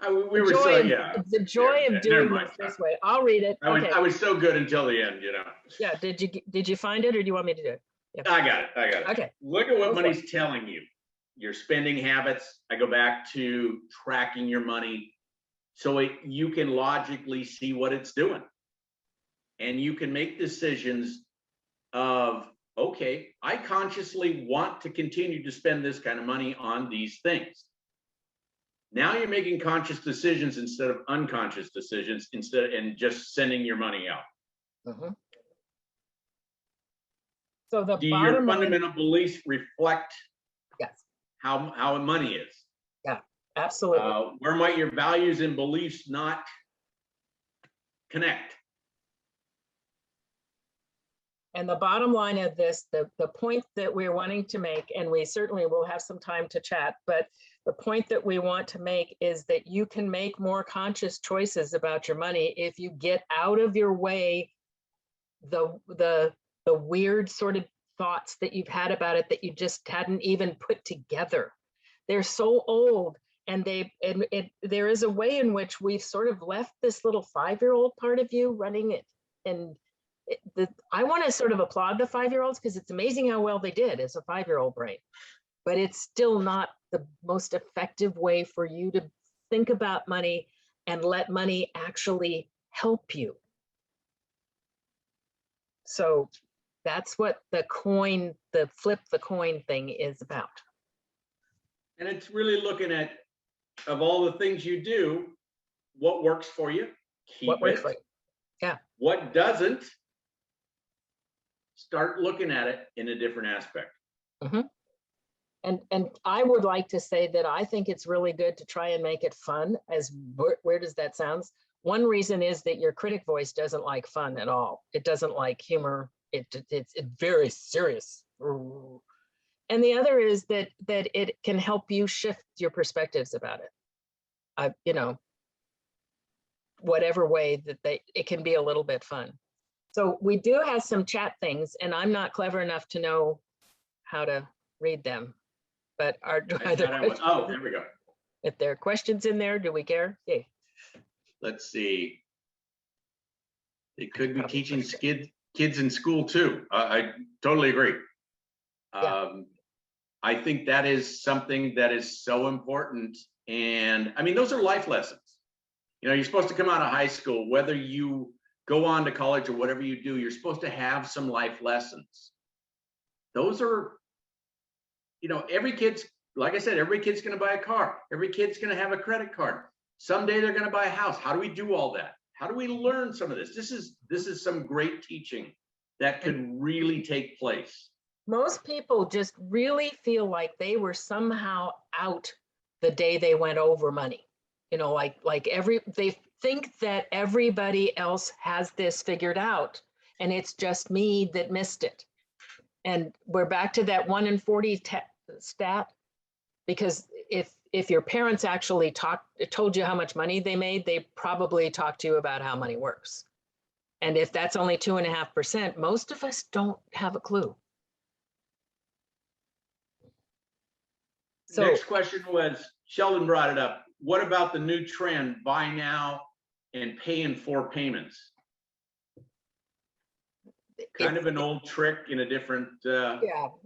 The joy of doing this way. I'll read it. I was so good until the end, you know. Yeah. Did you find it, or do you want me to do it? Yeah. I got it. Okay. Look at what money's telling you. Your spending habits. I go back to tracking your money so you can logically see what it's doing. And you can make decisions of, okay, I consciously want to continue to spend this kind of money on these things. Now you're making conscious decisions instead of unconscious decisions, and just sending your money out. So do your fundamental beliefs reflect how money is? Yeah, absolutely. Where might your values and beliefs not connect? And the bottom line of this, the point that we're wanting to make, and we certainly will have some time to chat, but the point that we want to make is that you can make more conscious choices about your money if you get out of your way the weird sort of thoughts that you've had about it that you just hadn't even put together. They're so old, and there is a way in which we've sort of left this little 5-year-old part of you running it. And I want to sort of applaud the 5-year-olds, because it's amazing how well they did as a 5-year-old brain, but it's still not the most effective way for you to think about money and let money actually help you. So that's what the flip the coin thing is about. And it's really looking at, of all the things you do, what works for you, keep it. Yeah. What doesn't, start looking at it in a different aspect. And I would like to say that I think it's really good to try and make it fun. As weird as that sounds, one reason is that your critic voice doesn't like fun at all. It doesn't like humor. It's very serious. And the other is that it can help you shift your perspectives about it. Whatever way that it can be a little bit fun. So we do have some chat things, and I'm not clever enough to know how to read them. But there we go. If there are questions in there, do we care? Yeah. Let's see. They could be teaching kids in school too. I totally agree. I think that is something that is so important. And I mean, those are life lessons. You know, you're supposed to come out of high school, whether you go on to college or whatever you do, you're supposed to have some life lessons. Those are, you know, every kid's, like I said, every kid's going to buy a car. Every kid's going to have a credit card. Someday they're going to buy a house. How do we do all that? How do we learn some of this? This is some great teaching that could really take place. Most people just really feel like they were somehow out the day they went over money. You know, they think that everybody else has this figured out and it's just me that missed it. And we're back to that 1 in 40 stat, because if your parents actually told you how much money they made, they probably talked to you about how money works. And if that's only 2.5%, most of us don't have a clue. So next question was, Sheldon brought it up. What about the new trend, buy now and pay in 4 payments? Kind of an old trick in a different. Yeah,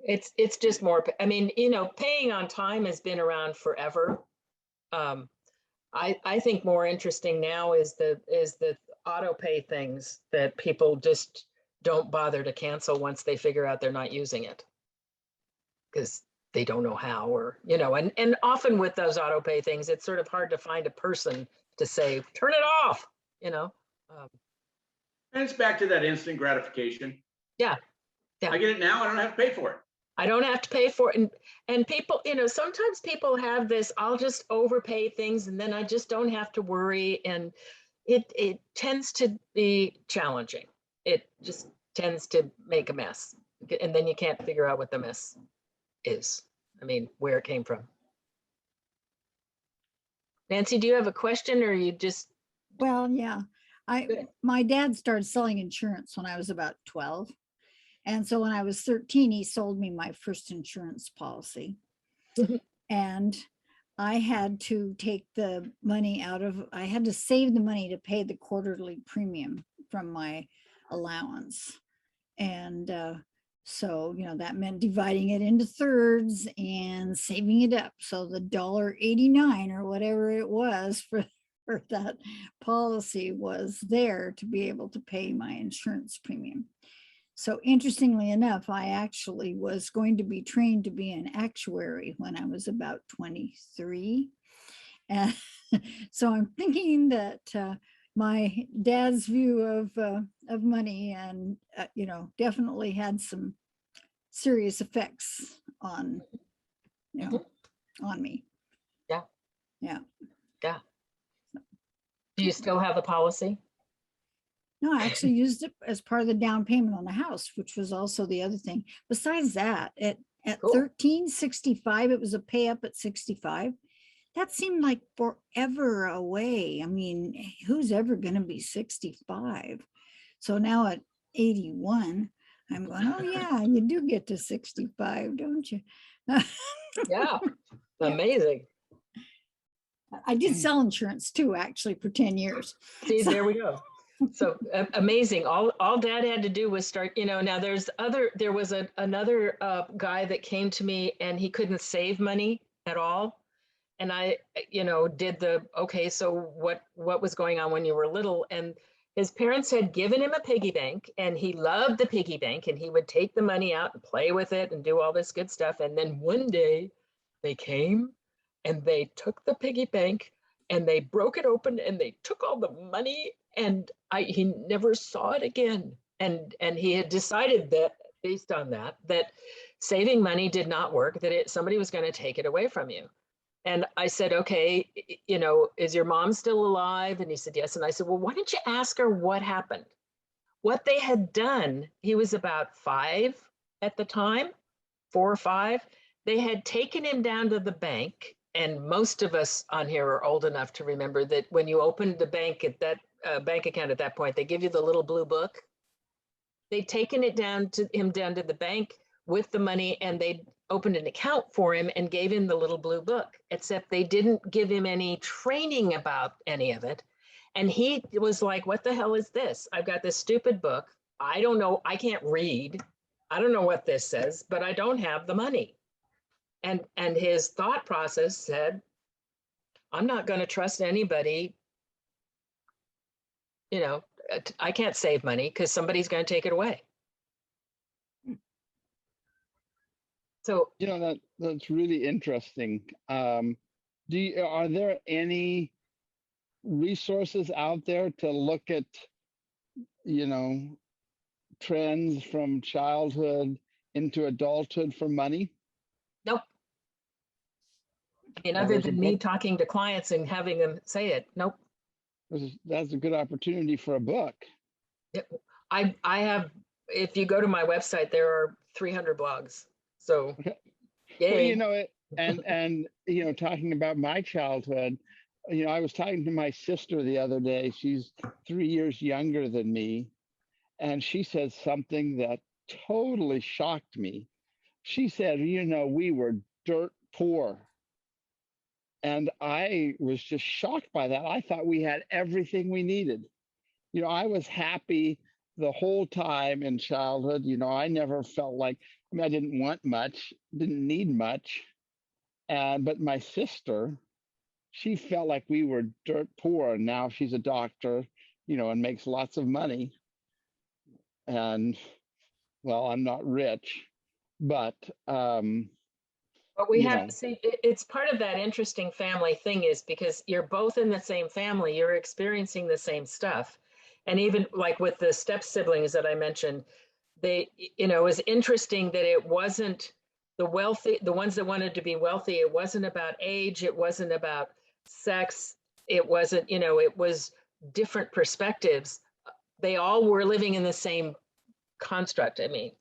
it's just more. I mean, you know, paying on time has been around forever. I think more interesting now is the auto pay things that people just don't bother to cancel once they figure out they're not using it, because they don't know how, or, you know, and often with those auto pay things, it's sort of hard to find a person to say, turn it off, you know? And it's back to that instant gratification. Yeah. I get it now, I don't have to pay for it. I don't have to pay for it. And people, you know, sometimes people have this, I'll just overpay things and then I just don't have to worry. And it tends to be challenging. It just tends to make a mess. And then you can't figure out what the mess is. I mean, where it came from. Nancy, do you have a question, or you just? Well, yeah, my dad started selling insurance when I was about 12. And so when I was 13, he sold me my first insurance policy. And I had to take the money I had to save the money to pay the quarterly premium from my allowance. And so, you know, that meant dividing it into thirds and saving it up. So the $1.89 or whatever it was for that policy was there to be able to pay my insurance premium. So interestingly enough, I actually was going to be trained to be an actuary when I was about 23. And so I'm thinking that my dad's view of money and, you know, definitely had some serious effects on, you know, on me. Yeah. Yeah. Yeah. Do you still have the policy? No, I actually used it as part of the down payment on the house, which was also the other thing. Besides that, at Cool. 1365, it was a pay up at 65. That seemed like forever away. I mean, who's ever going to be 65? So now at 81, I'm going, oh yeah, you do get to 65, don't you? Yeah. Amazing. I did sell insurance too, actually, for 10 years. See, there we go. So amazing. All Dad had to do was start, you know. Now there was another guy that came to me and he couldn't save money at all. And I, you know, did okay, so what was going on when you were little? And his parents had given him a piggy bank and he loved the piggy bank and he would take the money out and play with it and do all this good stuff. And then one day they came and they took the piggy bank and they broke it open and they took all the money, and he never saw it again. And he had decided that based on that saving money did not work, that somebody was going to take it away from you. And I said, okay, you know, is your mom still alive? And he said, yes. And I said, well, why don't you ask her what happened? What they had done, he was about 5 at the time, 4 or 5. They had taken him down to the bank. And most of us on here are old enough to remember that when you opened the bank at that bank account at that point, they give you the little blue book. They'd taken him down to the bank with the money, and they opened an account for him and gave him the little blue book, except they didn't give him any training about any of it. And he was like, what the hell is this? I've got this stupid book. I don't know. I can't read. I don't know what this says, but I don't have the money. And his thought process said, I'm not going to trust anybody. You know, I can't save money because somebody's going to take it away. So, You know, that's really interesting. Are there any resources out there to look at, you know, trends from childhood into adulthood for money? nope. I mean, Well, other there's a than me book. talking to clients and having them say it, nope. That's a good opportunity for a book. I have, if you go to my website, there are 300 blogs. So, Okay. yay. Well, you know, and you know, talking about my childhood, you know, I was talking to my sister the other day. She's 3 years younger than me, and she said something that totally shocked me. She said, you know, we were dirt poor. And I was just shocked by that. I thought we had everything we needed. You know, I was happy the whole time in childhood. You know, I never felt like, I mean, I didn't want much, didn't need much. But my sister, she felt like we were dirt poor. And now she's a doctor, you know, and makes lots of money. And well, I'm not rich, but But we you have know, to see, it's part of that interesting family thing is because you're both in the same family, you're experiencing the same stuff. And even like with the step siblings that I mentioned, they, you know, it was interesting that it wasn't the wealthy, the ones that wanted to be wealthy, it wasn't about age, it wasn't about sex, it wasn't, you know, it was different perspectives. They all were living in the same construct, I mean.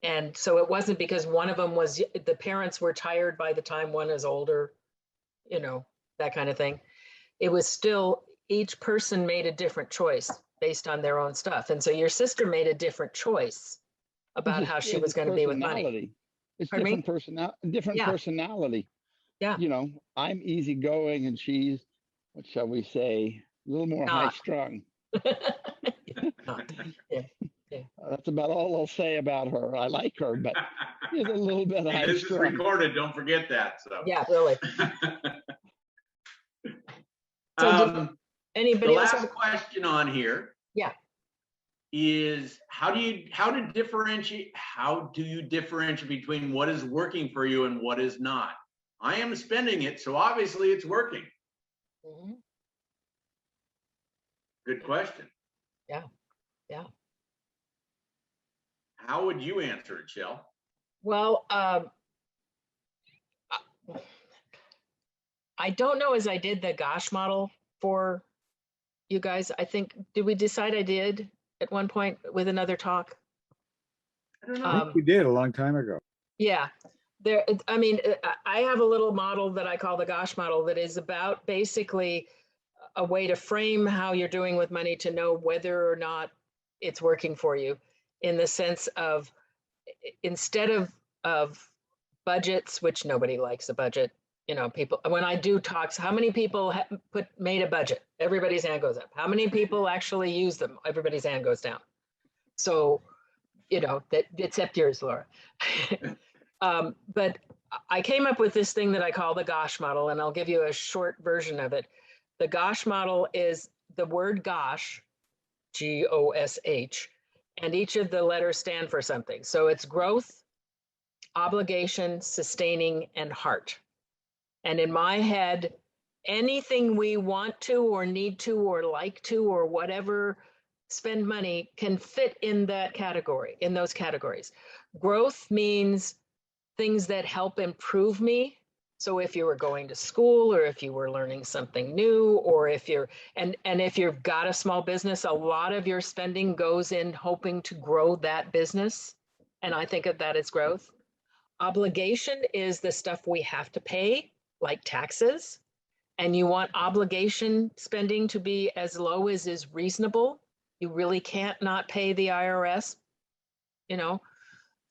And so it wasn't because one of them was, the parents were tired by the time one is older, you know, that kind of thing. It was still, each person made a different choice based on their own stuff. And so your sister made a different choice about how she was going to be with money. It's Pardon me? different Yeah. personality. Yeah. You know, I'm easygoing and she's, what shall we say, a little more high Not. strung. Not. Yeah. That's about all I'll say about her. I like her, but she's a little bit Hey, high this is strung. recorded, don't forget that, so. Yeah, really. So The anybody else? last question on here. Yeah. Is how do you differentiate between what is working for you and what is not? I am spending it, so obviously it's working. Mm-hmm. Good question. Yeah. How would you answer it, Shell? Well, I don't know as I did the GOSH model for you guys. I think, did we decide I did at one point with another talk? I don't know. I think we did a long time ago. Yeah, there. I mean, I have a little model that I call the GOSH model that is about basically a way to frame how you're doing with money to know whether or not it's working for you, in the sense of instead of budgets, which nobody likes a budget. You know, people, when I do talks, how many people made a budget? Everybody's hand goes up. How many people actually use them? Everybody's hand goes down. So, you know, that except yours, Laura. But I came up with this thing that I call the GOSH model, and I'll give you a short version of it. The GOSH model is the word GOSH, GOSH, and each of the letters stand for something. So it's growth, obligation, sustaining, and heart. And in my head, anything we want to or need to or like to or whatever spend money can fit in that category, in those categories. Growth means things that help improve me. So if you were going to school or if you were learning something new, or if you're, and if you've got a small business, a lot of your spending goes in hoping to grow that business. And I think of that as growth. Obligation is the stuff we have to pay, like taxes. And you want obligation spending to be as low as is reasonable. You really can't not pay the IRS, you know.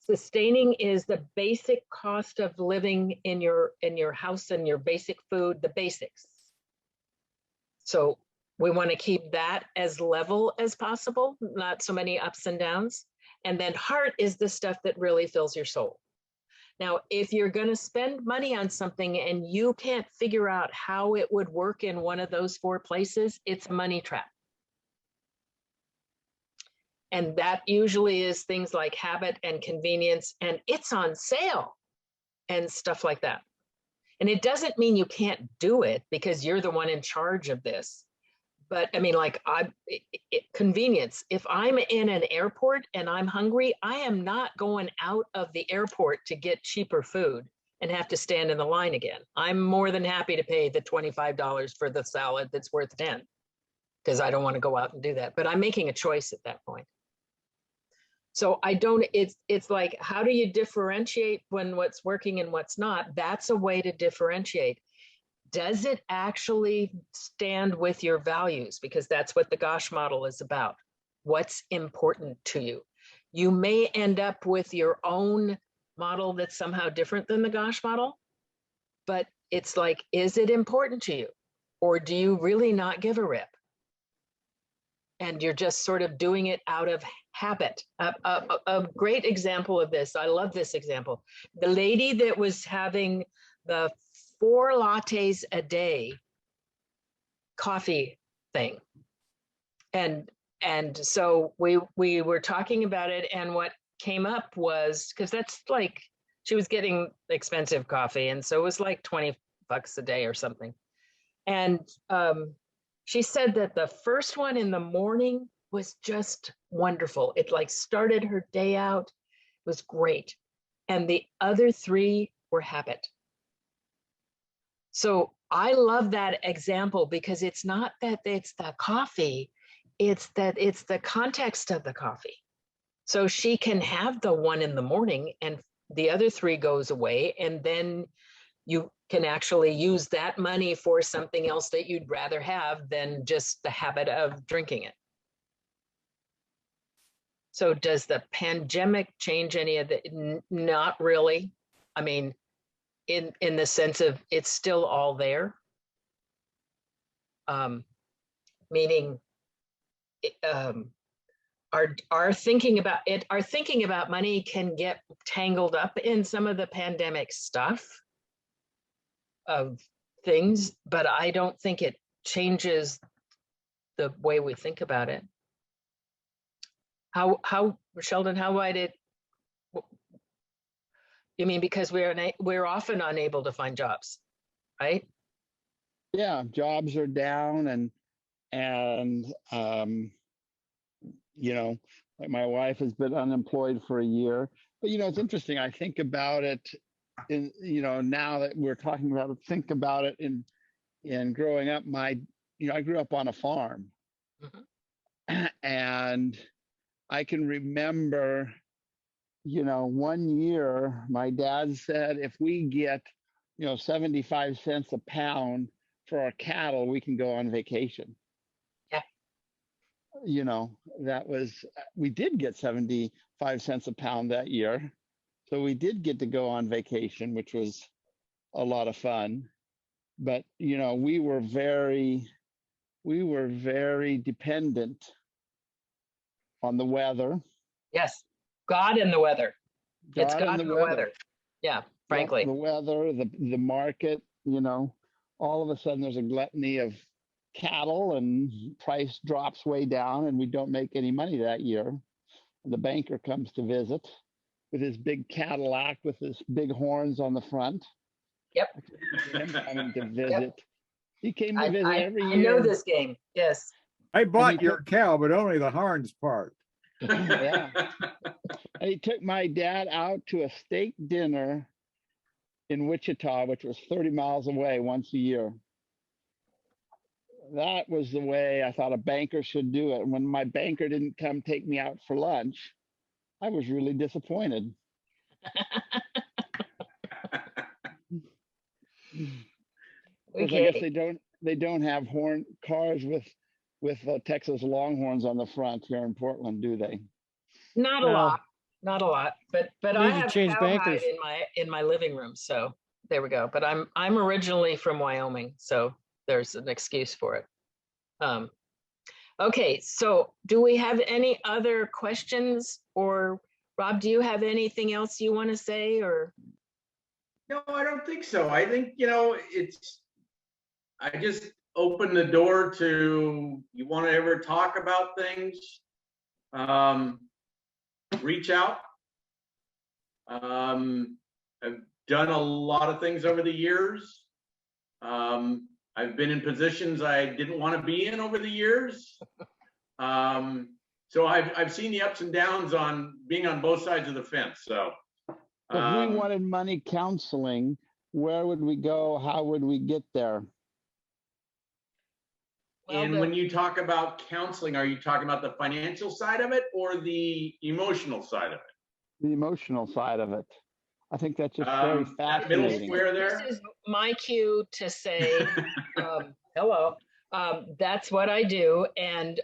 Sustaining is the basic cost of living in your house and your basic food, the basics. So we want to keep that as level as possible, not so many ups and downs. And then heart is the stuff that really fills your soul. Now, if you're going to spend money on something and you can't figure out how it would work in one of those 4 places, it's a money trap. And that usually is things like habit and convenience, and it's on sale and stuff like that. And it doesn't mean you can't do it because you're the one in charge of this. But I mean, like convenience. If I'm in an airport and I'm hungry, I am not going out of the airport to get cheaper food and have to stand in the line again. I'm more than happy to pay the $25 for the salad that's worth 10 because I don't want to go out and do that. But I'm making a choice at that point. So I don't, it's like, how do you differentiate when what's working and what's not? That's a way to differentiate. Does it actually stand with your values? Because that's what the GOSH model is about. What's important to you? You may end up with your own model that's somehow different than the GOSH model, but it's like, is it important to you? Or do you really not give a rip? And you're just sort of doing it out of habit. A great example of this, I love this example. The lady that was having the 4 lattes a day coffee thing. And so we were talking about it, and what came up was, because that's like, she was getting expensive coffee, and so it was like $20 a day or something. And she said that the first one in the morning was just wonderful. It like started her day out, it was great. And the other 3 were habit. So I love that example because it's not that it's the coffee, it's that it's the context of the coffee. So she can have the one in the morning and the other 3 goes away, and then you can actually use that money for something else that you'd rather have than just the habit of drinking it. So does the pandemic change any of the, not really. I mean, in the sense of it's still all there. Meaning our thinking about it, our thinking about money can get tangled up in some of the pandemic stuff of things, but I don't think it changes the way we think about it. How Sheldon, how might it, you mean because we're often unable to find jobs, right? Yeah, jobs are down, and you know, like my wife has been unemployed for a year. But you know, it's interesting. I think about it in, you know, now that we're talking about it, think about it in growing up. I grew up on a farm. Mm-hmm. And I can remember, you know, one year my dad said, if we get, you know, 75 cents a pound for our cattle, we can go on vacation. Yeah. You know, we did get 75 cents a pound that year. So we did get to go on vacation, which was a lot of fun. But, you know, we were very dependent on the weather. Yes. God and the weather. It's God and the weather. Yeah, frankly. Yep, the weather, the market, you know, all of a sudden there's a gluttony of cattle and price drops way down and we don't make any money that year. And the banker comes to visit with his big Cadillac with his big horns on the front. Yep. Him coming to visit. Yep. He came to visit every year. I know this game. Yes. I bought your cow, but only the horns part. Yeah. And he took my dad out to a steak dinner in Wichita, which was 30 miles away, once a year. That was the way I thought a banker should do it. When my banker didn't come take me out for lunch, I was really disappointed. Okay. I guess they don't have cars with Texas Longhorns on the front here in Portland, do they? Not a lot, but I have change bankers in my living room, so there we go. But I'm originally from Wyoming, so there's an excuse for it. Okay, so do we have any other questions, or Rob, do you have anything else you want to say, or? No, I don't think so. I think, I just open the door to, you want to ever talk about things, reach out. I've done a lot of things over the years. I've been in positions I didn't want to be in over the years. So I've seen the ups and downs on being on both sides of the fence. So If we wanted money counseling, where would we go? How would we get there? and when you talk about counseling, are you talking about the financial side of it or the emotional side of it? The emotional side of it. I think that's just very That middle fascinating. square there. This is my cue to say, hello, that's what I do. And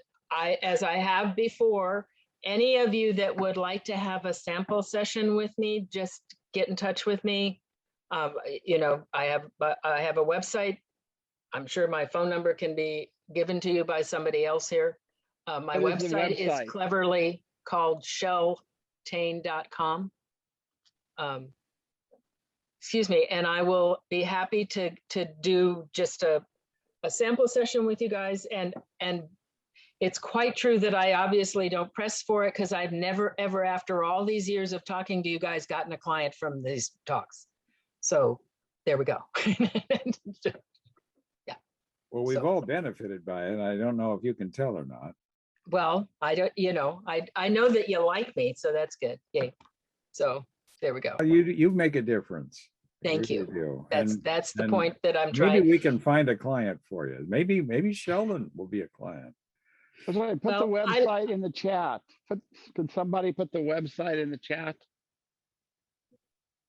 as I have before, any of you that would like to have a sample session with me, just get in touch with me. I have a website. I'm sure my phone number can be given to you by somebody else here. My What is the website is website? cleverly called shelltain.com. Excuse me, and I will be happy to do just a sample session with you guys. And it's quite true that I obviously don't press for it because I've never, ever, after all these years of talking to you guys, gotten a client from these talks. So there we go. Yeah. Well, we've all benefited by it. I don't know if you can tell or not. Well, I don't, I know that you like me, so that's good. Yay. So there we go. You make a difference. Thank really you. do. That's the and point that I'm Maybe trying. we can find a client for you. Maybe Sheldon will be a client. That's right. Put the website in the chat. Could somebody put the website in the chat?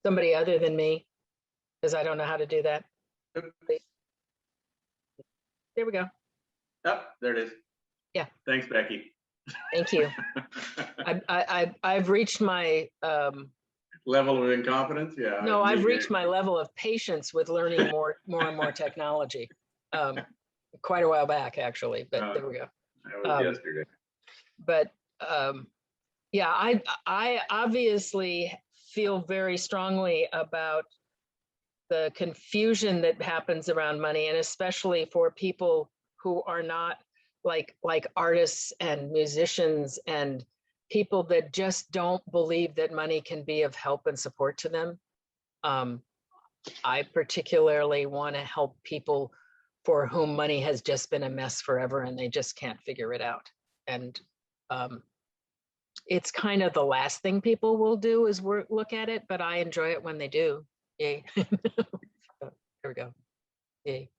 Somebody other than me, because I don't know how to do that. There we go. Oh, there it is. Yeah. Thanks, Becky. Thank you. I've reached my Level of incompetence. Yeah. no, I've reached my level of patience with learning more and more technology. Quite a while back, actually, but there we go. That was yesterday. But yeah, I obviously feel very strongly about the confusion that happens around money, and especially for people who are not like artists and musicians and people that just don't believe that money can be of help and support to them. I particularly want to help people for whom money has just been a mess forever and they just can't figure it out. And it's kind of the last thing people will do is look at it, but I enjoy it when they do. Yay. There we go. Yay.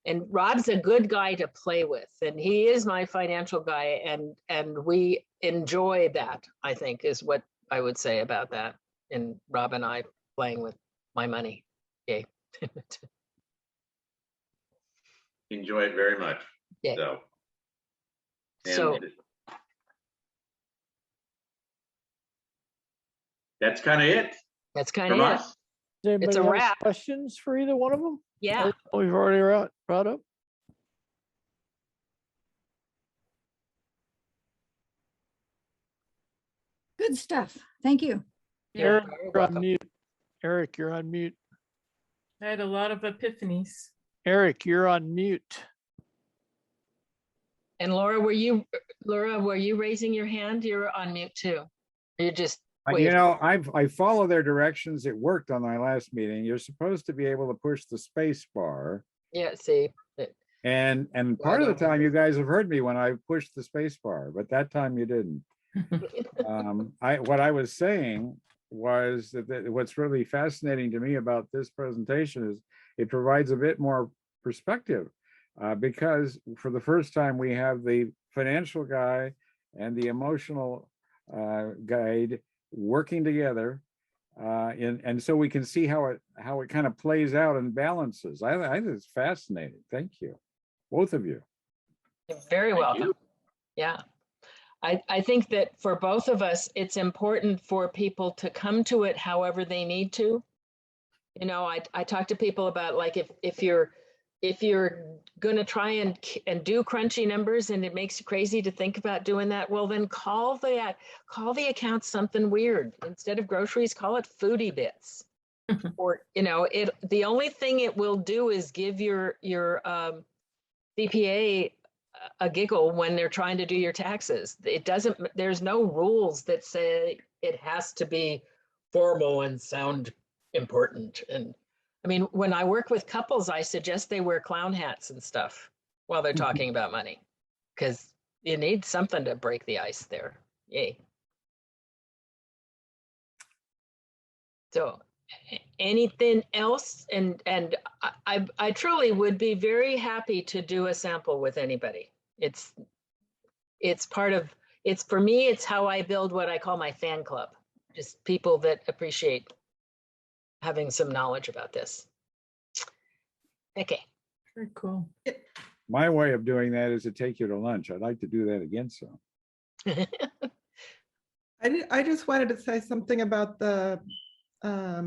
And Rob's a good guy to play with, and he is my financial guy, and we enjoy that, I think, is what I would say about that. And Rob and I playing with my money. Yay. Enjoy it very much. Yeah. So that's kind of it. That's kind of from it. us. Does anybody It's a have wrap. questions for either one of them? Yeah. We've already brought up. Good stuff. Thank you. Eric, You're you're on welcome. mute. Eric, you're on mute. I had a lot of epiphanies. Eric, you're on mute. And Laura, were you raising your hand? You're on mute too. You're just waving. I follow their directions. It worked on my last meeting. You're supposed to be able to push the space bar. Yeah, see. And part of the time you guys have heard me when I pushed the space bar, but that time you didn't. What I was saying was that what's really fascinating to me about this presentation is it provides a bit more perspective because for the first time we have the financial guy and the emotional guide working together, and so we can see how it kind of plays out and balances. I think it's fascinating. Thank you, both of you. You're very welcome. Yeah. I think that for both of us, it's important for people to come to it however they need to. I talk to people about, like, if you're going to try and do crunchy numbers and it makes you crazy to think about doing that, well, then call the account something weird. Instead of groceries, call it foodie bits. Or, the only thing it will do is give your CPA a giggle when they're trying to do your taxes. There's no rules that say it has to be formal and sound important. And I mean, when I work with couples, I suggest they wear clown hats and stuff while they're talking about money, because you need something to break the ice there. Yay. So anything else? And I truly would be very happy to do a sample with anybody. It's for me, it's how I build what I call my fan club. Just people that appreciate having some knowledge about this. Okay. Very cool. My way of doing that is to take you to lunch. I'd like to do that again, so. I just wanted to say something about the, I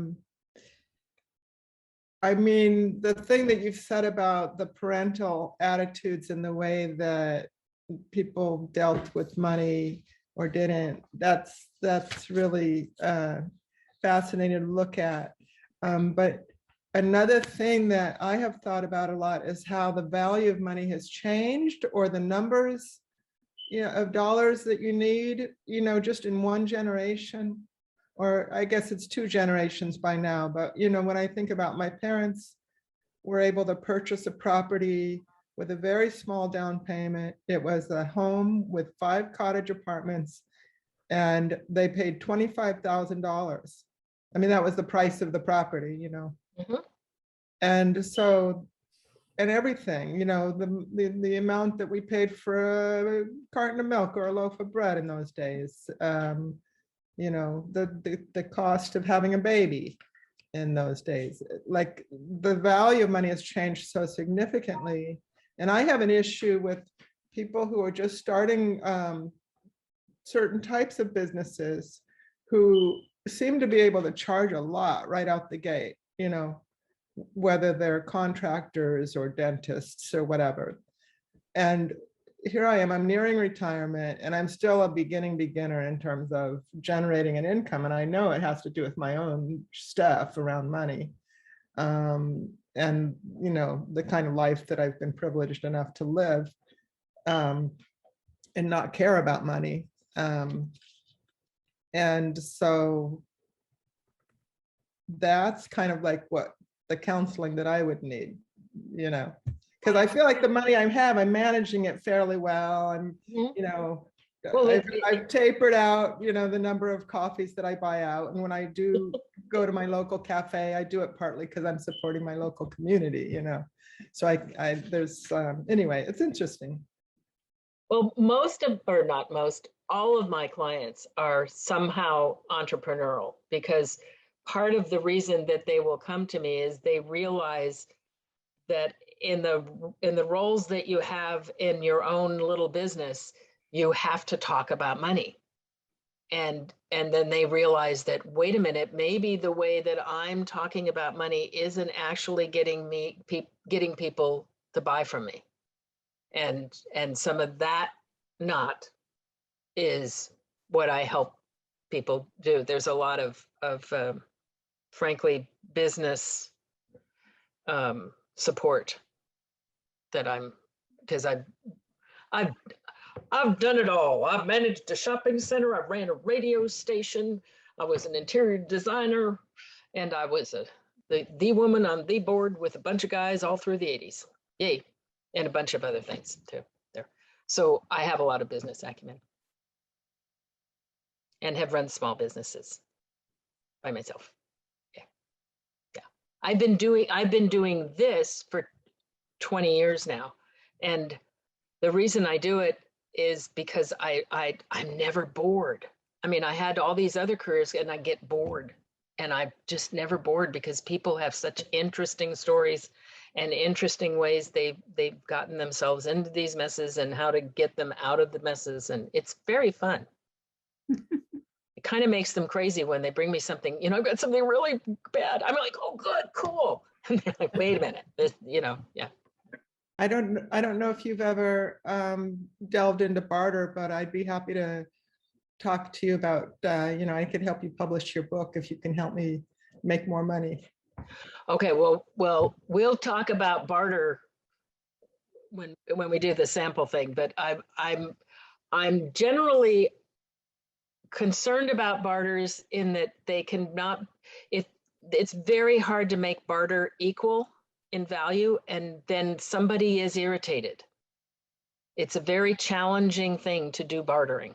mean, the thing that you've said about the parental attitudes and the way that people dealt with money or didn't, that's really fascinating to look at. But another thing that I have thought about a lot is how the value of money has changed, or the numbers, of dollars that you need, just in one generation, or I guess it's 2 generations by now. But, when I think about my parents were able to purchase a property with a very small down payment. It was a home with 5 cottage apartments, and they paid $25,000. I mean, that was the price of the property, Mhm. And so, and everything, the amount that we paid for a carton of milk or a loaf of bread in those days, the cost of having a baby in those days. Like, the value of money has changed so significantly. And I have an issue with people who are just starting certain types of businesses who seem to be able to charge a lot right out the gate, whether they're contractors or dentists or whatever. And here I am, I'm nearing retirement, and I'm still a beginner in terms of generating an income. And I know it has to do with my own stuff around money. And, the kind of life that I've been privileged enough to live, and not care about money. And so that's kind of like what the counseling that I would need, because I feel like the money I have, I'm managing it fairly well. And, Mhm. Well, I've tapered out, the number of coffees that I buy out. And when I do go to my local cafe, I do it partly because I'm supporting my local community, So anyway, it's interesting. Well, all of my clients are somehow entrepreneurial, because part of the reason that they will come to me is they realize that in the roles that you have in your own little business, you have to talk about money. And then they realize that, wait a minute, maybe the way that I'm talking about money isn't actually getting people to buy from me. And some of that is what I help people do. There's a lot of frankly, business support that because I've done it all. I've managed a shopping center. I ran a radio station. I was an interior designer, and I was the woman on the board with a bunch of guys all through the 80s. Yay. And a bunch of other things too there. So I have a lot of business acumen and have run small businesses by myself. Yeah. I've been doing this for 20 years now. And the reason I do it is because I'm never bored. I mean, I had all these other careers and I get bored, and I'm just never bored because people have such interesting stories and interesting ways they've gotten themselves into these messes and how to get them out of the messes. And it's very fun. It kind of makes them crazy when they bring me something, I've got something really bad. I'm like, oh, good, cool. And they're like, wait a minute, yeah. I don't know if you've ever delved into barter, but I'd be happy to talk to you about, I could help you publish your book if you can help me make more money. Okay, well, we'll talk about barter when we do the sample thing, but I'm generally concerned about barters in that they cannot, it's very hard to make barter equal in value, and then somebody is irritated. It's a very challenging thing to do bartering.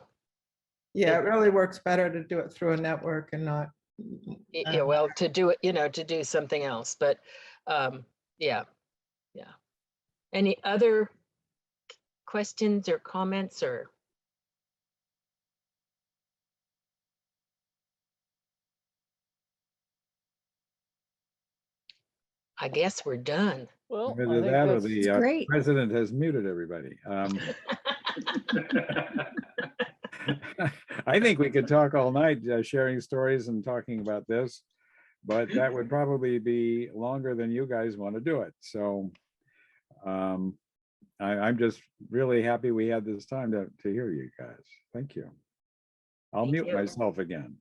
Yeah, it really works better to do it through a network and not. Yeah, well, to do it, to do something else, but yeah. Any other questions or comments or? I guess we're done. Well, Either I think that or that's the great. president has muted everybody. I think we could talk all night sharing stories and talking about this, but that would probably be longer than you guys want to do it. So I'm just really happy we had this time to hear you guys. Thank you. I'll Thank mute you. myself again.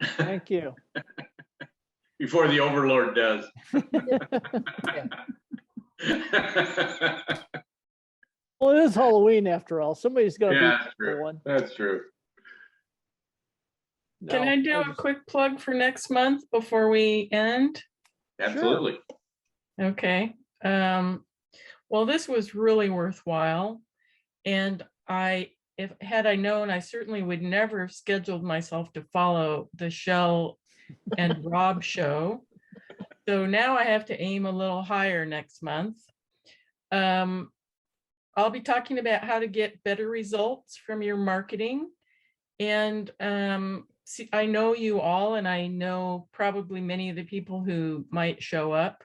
thank you. Before the overlord does. Well, it is Halloween after all. Somebody's got to Yeah, be that's the true. one. That's true. Can No, I do a just- quick plug for next month before we end? Absolutely. Okay. Well, this was really worthwhile. And if had I known, I certainly would never have scheduled myself to follow the Shell and Rob show. So now I have to aim a little higher next month. I'll be talking about how to get better results from your marketing. And see, I know you all, and I know probably many of the people who might show up.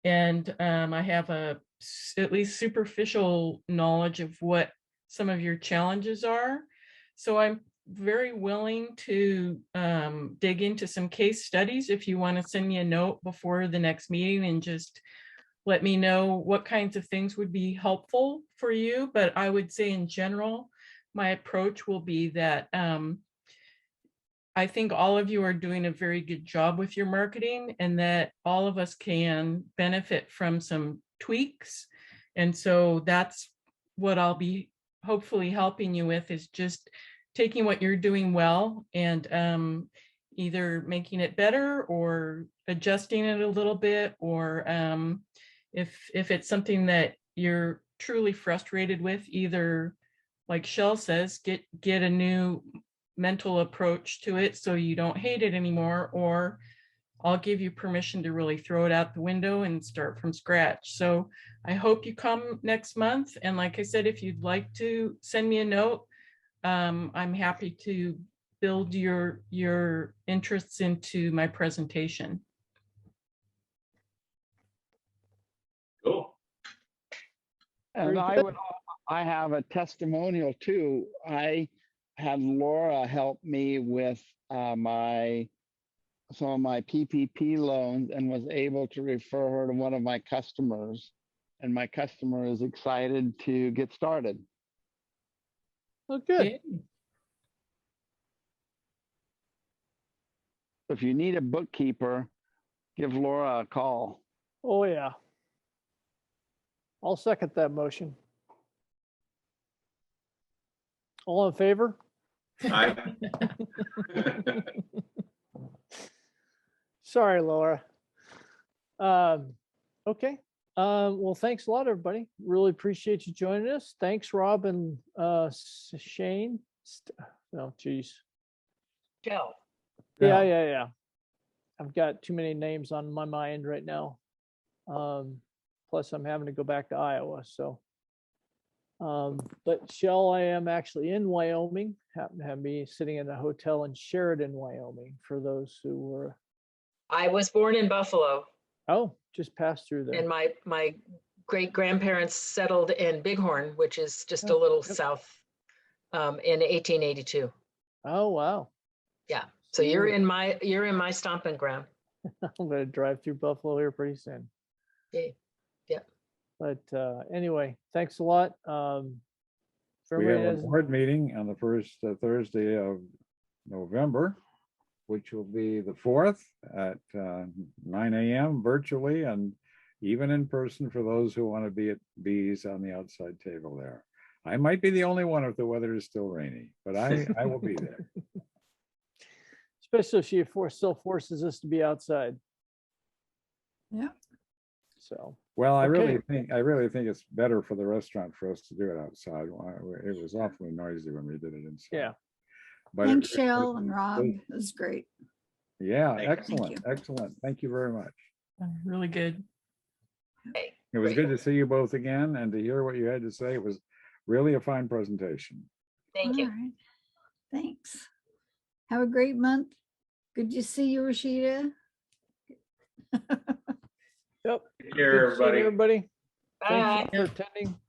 And I have at least superficial knowledge of what some of your challenges are. So I'm very willing to dig into some case studies if you want to send me a note before the next meeting and just let me know what kinds of things would be helpful for you. But I would say in general, my approach will be that I think all of you are doing a very good job with your marketing, and that all of us can benefit from some tweaks. And so that's what I'll be hopefully helping you with, is just taking what you're doing well and either making it better or adjusting it a little bit, or if it's something that you're truly frustrated with, either, like Shell says, get a new mental approach to it so you don't hate it anymore, or I'll give you permission to really throw it out the window and start from scratch. So I hope you come next month. And like I said, if you'd like to send me a note, I'm happy to build your interests into my presentation. Cool. And Very good. I have a testimonial too. I had Laura help me with some of my PPP loans and was able to refer her to one of my customers. And my customer is excited to get started. Oh, good. If you need a bookkeeper, give Laura a call. Oh, yeah. I'll second that motion. All in favor? I, Sorry, Laura. Okay. Well, thanks a lot, everybody. Really appreciate you joining us. Thanks, Rob and Shane. Oh, geez. Joe. Yeah. I've got too many names on my mind right now. Plus, I'm having to go back to Iowa. So, but Shell, I am actually in Wyoming. Happen to have me sitting in a hotel in Sheridan, Wyoming. For those who were, I was born in Buffalo, just passed through there. and my great grandparents settled in Bighorn, which is just a Oh, little yep. south, in 1882. Oh, wow. Yeah. So you're Beautiful. in my stomping ground. I'm going to drive through Buffalo here pretty soon. Yeah. Yeah. But anyway, thanks a lot. For We everybody have a that board meeting on the first Thursday of November. which will be the 4th at 9 a.m. virtually and even in person for those who want to be at Bees on the outside table there. I might be the only one if the weather is still rainy, but I will be there. Especially if she still forces us to be outside. Yeah. So, Well, I really Okay. think it's better for the restaurant for us to do it outside. It was awfully noisy when we did it inside. yeah. But Thanks, Shell and Rob. it- It was great. yeah, Thank you. excellent, excellent. Thank you very much. Really good. Okay, It was great. good to see you both again and to hear what you had to say. It was really a fine presentation. Thank you. All right. Thanks. Have a great month. Good to see you, Rashida. Yep. Take Good care, seeing everybody. everybody. Bye. Thank you for attending.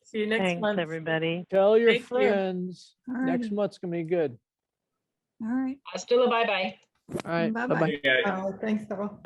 See you next Thanks, month. everybody. Tell your Thank you. friends. All Next righty. month's gonna be good. All right. Hasta la bye-bye. All right. Bye-bye. Bye-bye. Yeah. Thanks, Carol.